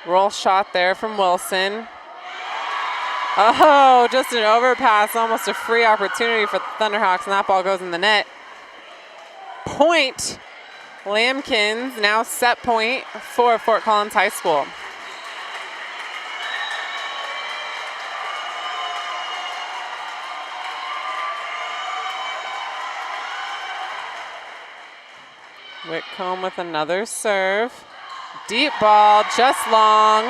Roll shot there from Wilson. Oh, just an overpass, almost a free opportunity for the Thunderhawks, and that ball goes in the net. Point, Lambkins, now set point for Fort Collins High School. Whitcomb with another serve. Deep ball, just long.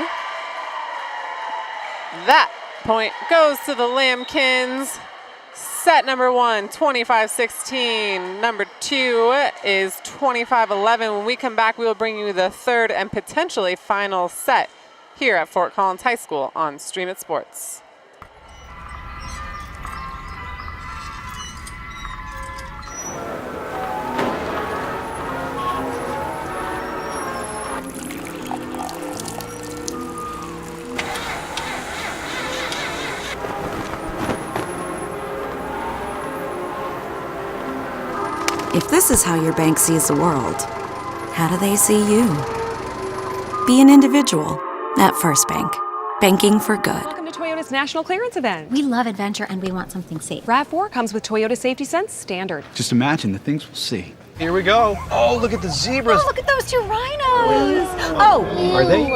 That point goes to the Lambkins. Set number 1, 25-16. Number 2 is 25-11. When we come back, we will bring you the third and potentially final set here at Fort Collins High School on Stream It Sports. If this is how your bank sees the world, how do they see you? Be an individual at First Bank. Banking for good. Welcome to Toyota's National Clearance Event. We love adventure and we want something safe. RAV4 comes with Toyota Safety Sense Standard. Just imagine the things we'll see. Here we go. Oh, look at the zebras. Oh, look at those 2 rhinos. Oh. Are they?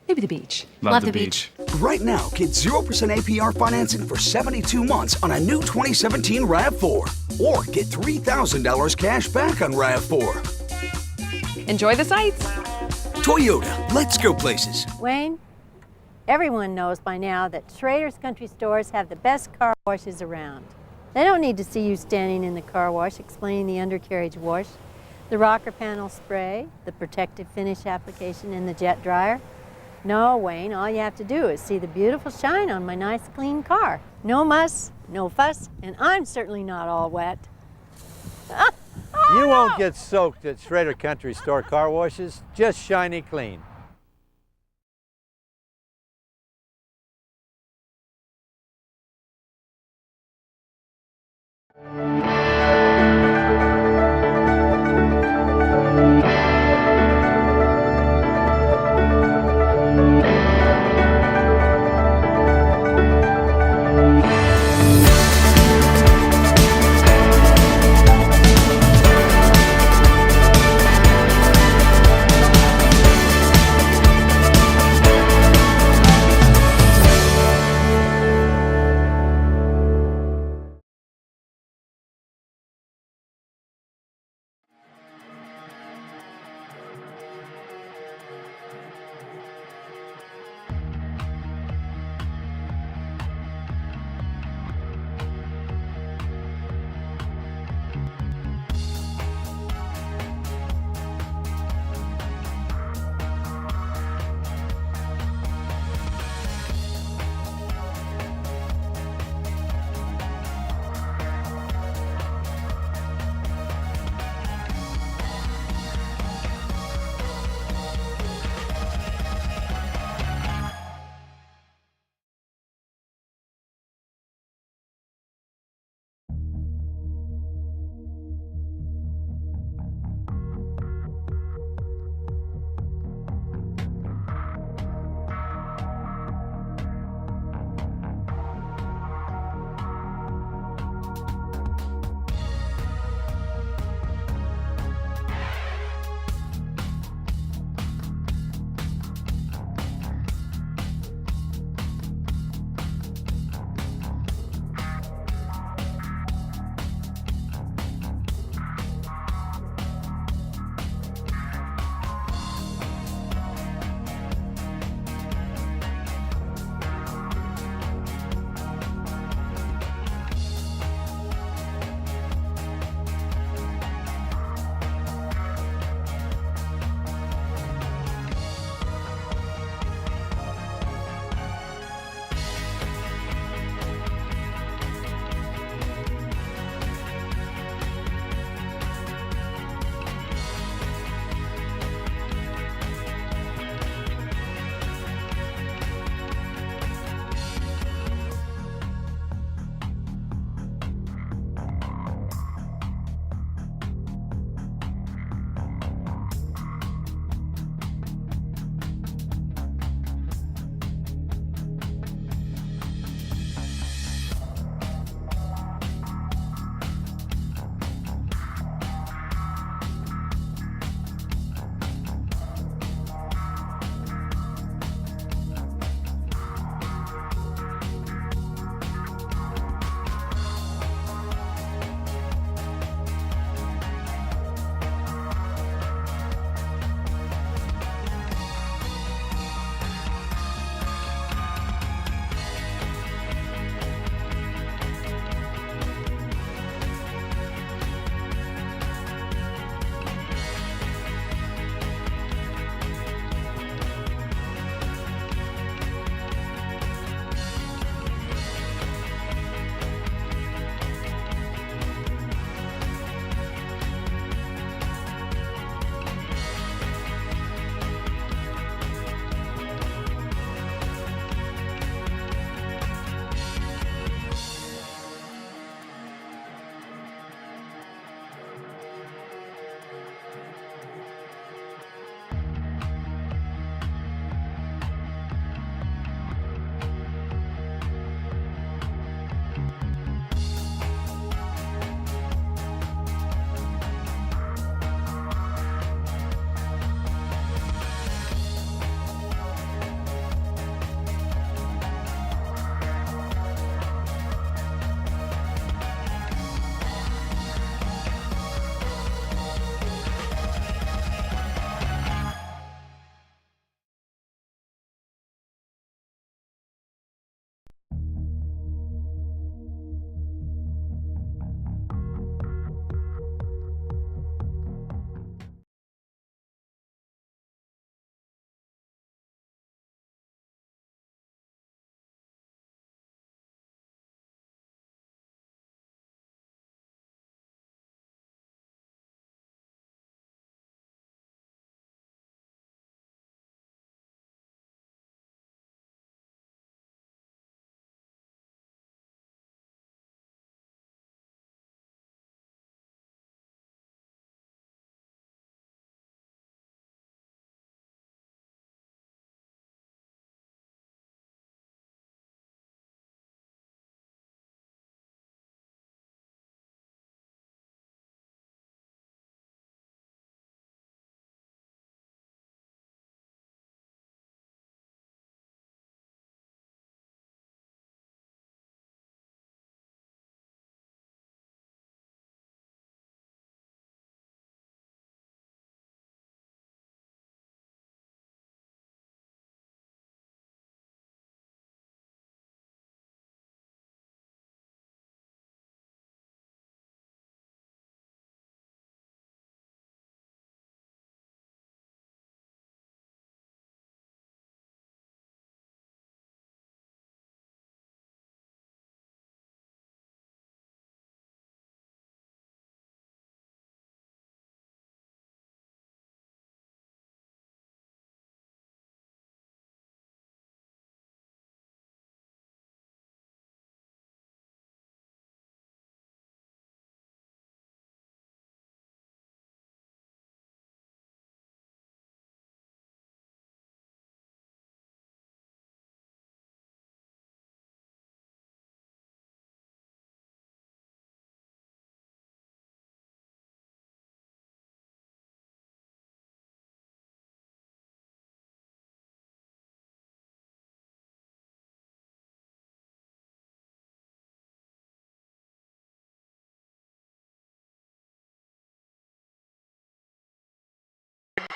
Maybe the beach. Love the beach. Right now, get 0% APR financing for 72 months on a new 2017 RAV4. Or get $3,000 cash back on RAV4. Enjoy the sights. Toyota, let's go places. Wayne, everyone knows by now that Schrader's Country Stores have the best car washes around. They don't need to see you standing in the car wash explaining the undercarriage wash, the rocker panel spray, the protective finish application, and the jet dryer. No, Wayne, all you have to do is see the beautiful shine on my nice clean car. No muss, no fuss, and I'm certainly not all wet. You won't get soaked at Schrader Country Store car washes, just shiny clean.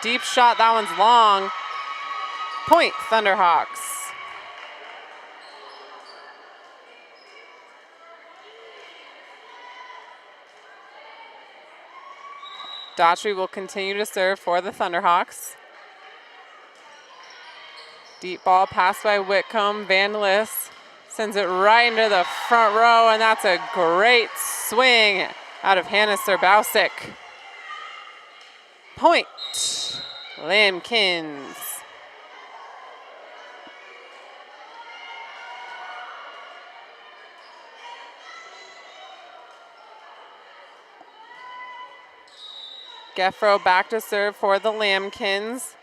Deep shot, that one's long. Point, Thunderhawks. Daughtry will continue to serve for the Thunderhawks. Deep ball passed by Whitcomb. Vandalis sends it right into the front row, and that's a great swing out of Hannah Serbausic. Point, Lambkins. Geffro back to serve for the Lambkins.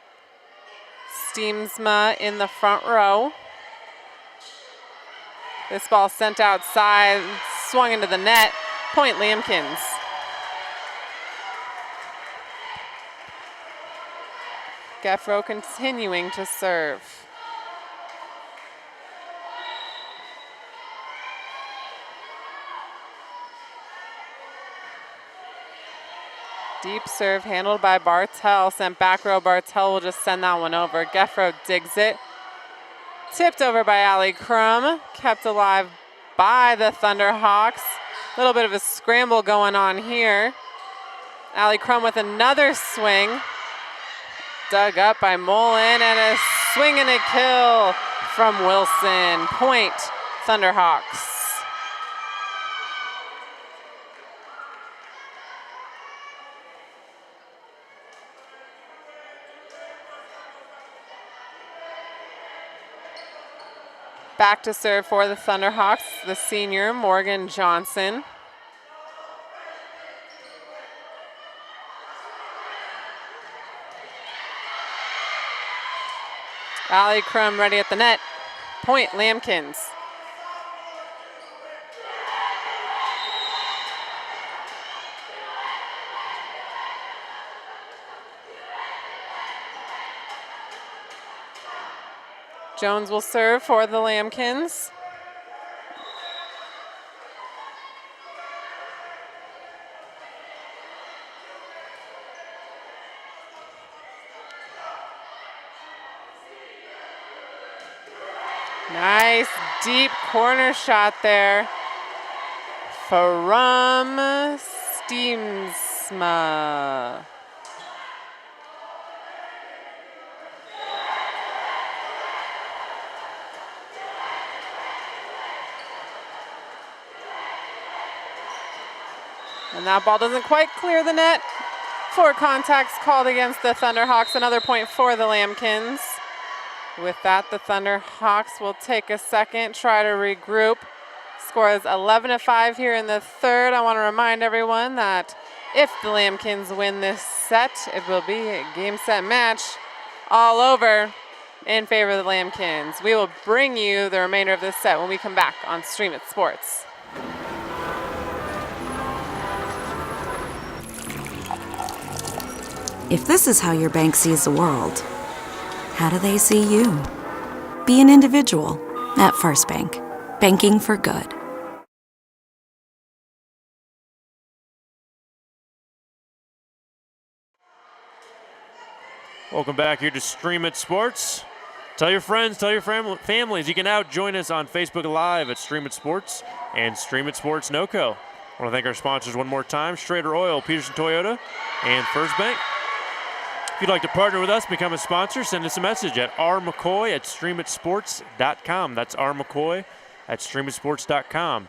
Steamsma in the front row. This ball sent outside, swung into the net. Point, Lambkins. Geffro continuing to serve. Deep serve handled by Bartel, sent back row. Bartel will just send that one over. Geffro digs it. Tipped over by Allie Crum, kept alive by the Thunderhawks. A little bit of a scramble going on here. Allie Crum with another swing. Dug up by Mullen, and a swing and a kill from Wilson. Point, Thunderhawks. Back to serve for the Thunderhawks, the senior, Morgan Johnson. Allie Crum ready at the net. Point, Lambkins. Jones will serve for the Lambkins. Nice deep corner shot there from Steamsma. And that ball doesn't quite clear the net. 4 contacts called against the Thunderhawks. Another point for the Lambkins. With that, the Thunderhawks will take a second, try to regroup. Score is 11-5 here in the third. I want to remind everyone that if the Lambkins win this set, it will be a game, set, match all over in favor of the Lambkins. We will bring you the remainder of this set when we come back on Stream It Sports. If this is how your bank sees the world, how do they see you? Be an individual at First Bank. Banking for good. Welcome back here to Stream It Sports. Tell your friends, tell your families. You can now join us on Facebook Live at Stream It Sports and Stream It Sports NoCo. I want to thank our sponsors one more time, Schrader Oil, Pedersen Toyota, and First Bank. If you'd like to partner with us, become a sponsor, send us a message at rmccoy@streamitsports.com. That's rmccoy@streamitsports.com.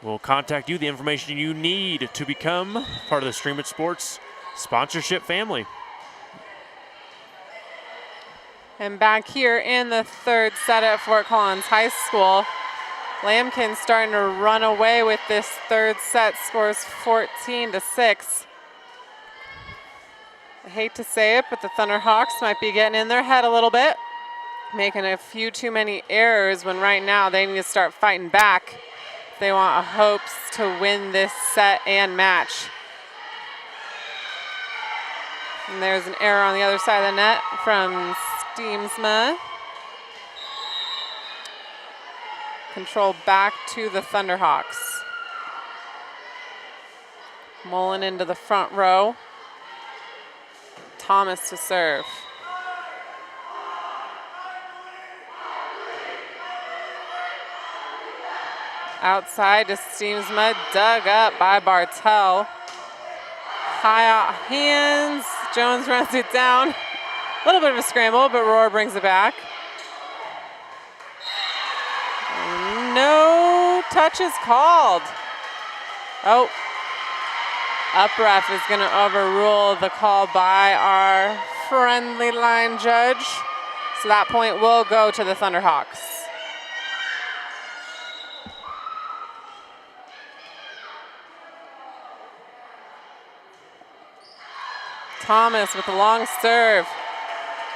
We'll contact you, the information you need to become part of the Stream It Sports sponsorship family. And back here in the third set at Fort Collins High School, Lambkins starting to run away with this third set, scores 14-6. I hate to say it, but the Thunderhawks might be getting in their head a little bit, making a few too many errors when right now they need to start fighting back if they want hopes to win this set and match. And there's an error on the other side of the net from Steamsma. Control back to the Thunderhawks. Mullen into the front row. Thomas to serve. Outside to Steamsma, dug up by Bartel. High out hands, Jones runs it down. A little bit of a scramble, but Rohr brings it back. No touches called. Oh, up ref is going to overrule the call by our friendly line judge. So that point will go to the Thunderhawks. Thomas with a long serve.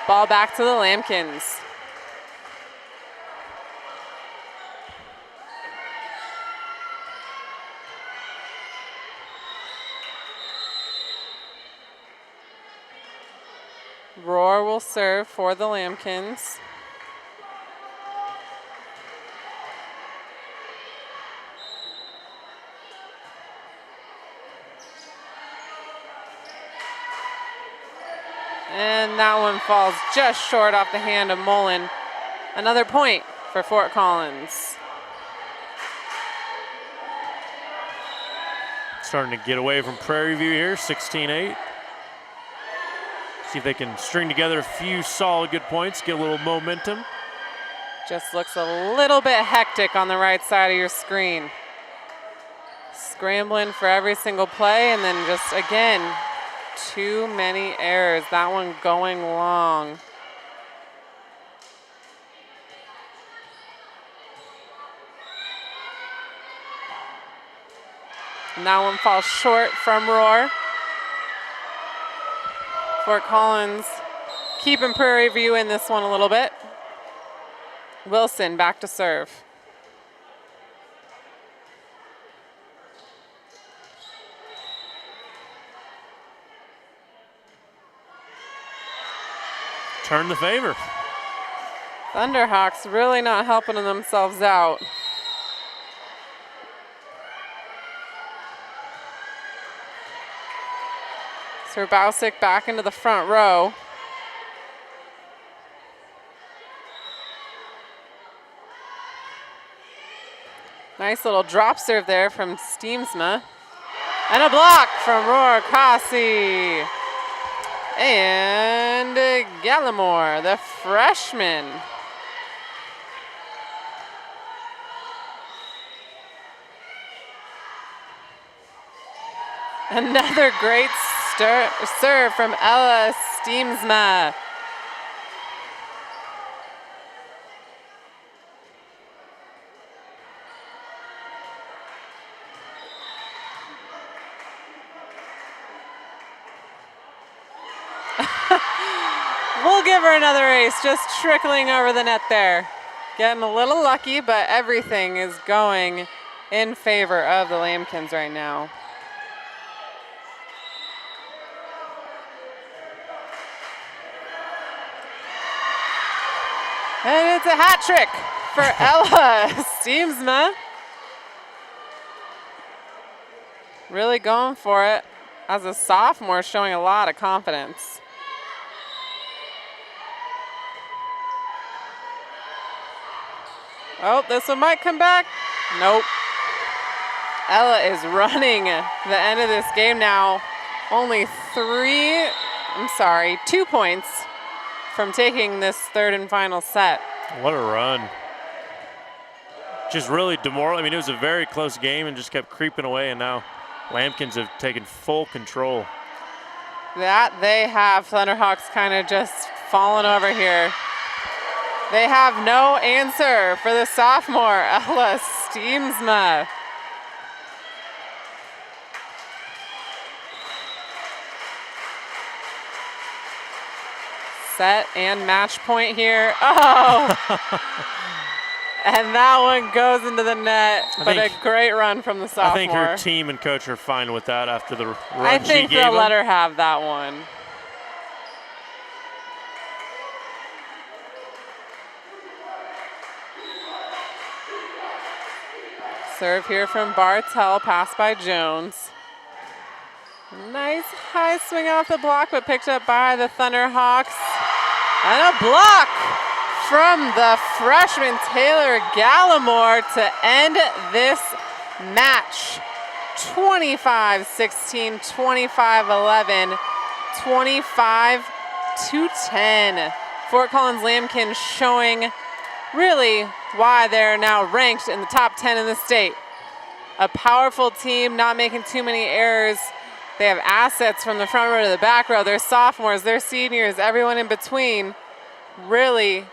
Ball back to the Lambkins. Rohr will serve for the Lambkins. And that one falls just short off the hand of Mullen. Another point for Fort Collins. Starting to get away from Prairie View here, 16-8. See if they can string together a few solid good points, get a little momentum. Just looks a little bit hectic on the right side of your screen. Scrambling for every single play, and then just, again, too many errors. That one going long. And that one falls short from Rohr. Fort Collins keeping Prairie View in this one a little bit. Wilson back to serve. Turn the favor. Thunderhawks really not helping themselves out. Serbausic back into the front row. Nice little drop serve there from Steamsma. And a block from Rohr Haase. And Gallimore, the freshman. Another great serve from Ella Steamsma. We'll give her another ace, just trickling over the net there. Getting a little lucky, but everything is going in favor of the Lambkins right now. And it's a hat trick for Ella Steamsma. Really going for it as a sophomore, showing a lot of confidence. Oh, this one might come back. Nope. Ella is running the end of this game now. Only 2 points from taking this third and final set. What a run. Just really demoralizing. I mean, it was a very close game and just kept creeping away, and now Lambkins have taken full control. That they have. Thunderhawks kind of just fallen over here. They have no answer for the sophomore, Ella Steamsma. Set and match point here. Oh! And that one goes into the net, but a great run from the sophomore. I think her team and coach are fine with that after the run I think she gave they'll them. let her have that one. Serve here from Bartel, pass by Jones. Nice high swing off the block, but picked up by the Thunderhawks. And a block from the freshman Taylor Gallimore to end this match. 25-16, 25-11, 25-10. Fort Collins Lambkin showing really why they're now ranked in the top 10 in the state. A powerful team, not making too many errors. They have assets from the front row to the back row. They're sophomores, they're seniors, everyone in between, really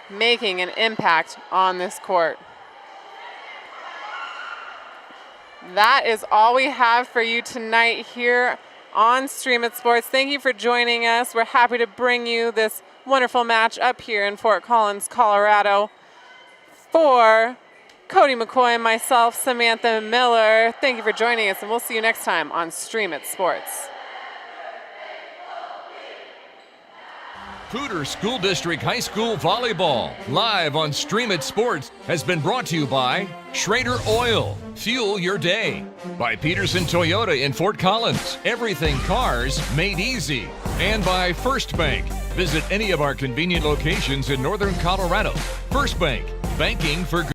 making an impact on this court. That is all we have for you tonight here on Stream It Sports. Thank you for joining us. We're happy to bring you this wonderful match up here in Fort Collins, Colorado. For Cody McCoy and myself, Samantha Miller, thank you for joining us, and we'll see you next time on Stream It Sports. Poudre School District High School Volleyball, live on Stream It Sports, has been brought to you by Schrader Oil, fuel your day. By Pedersen Toyota in Fort Collins, everything cars made easy. And by First Bank. Visit any of our convenient locations in northern Colorado. First Bank, banking for good.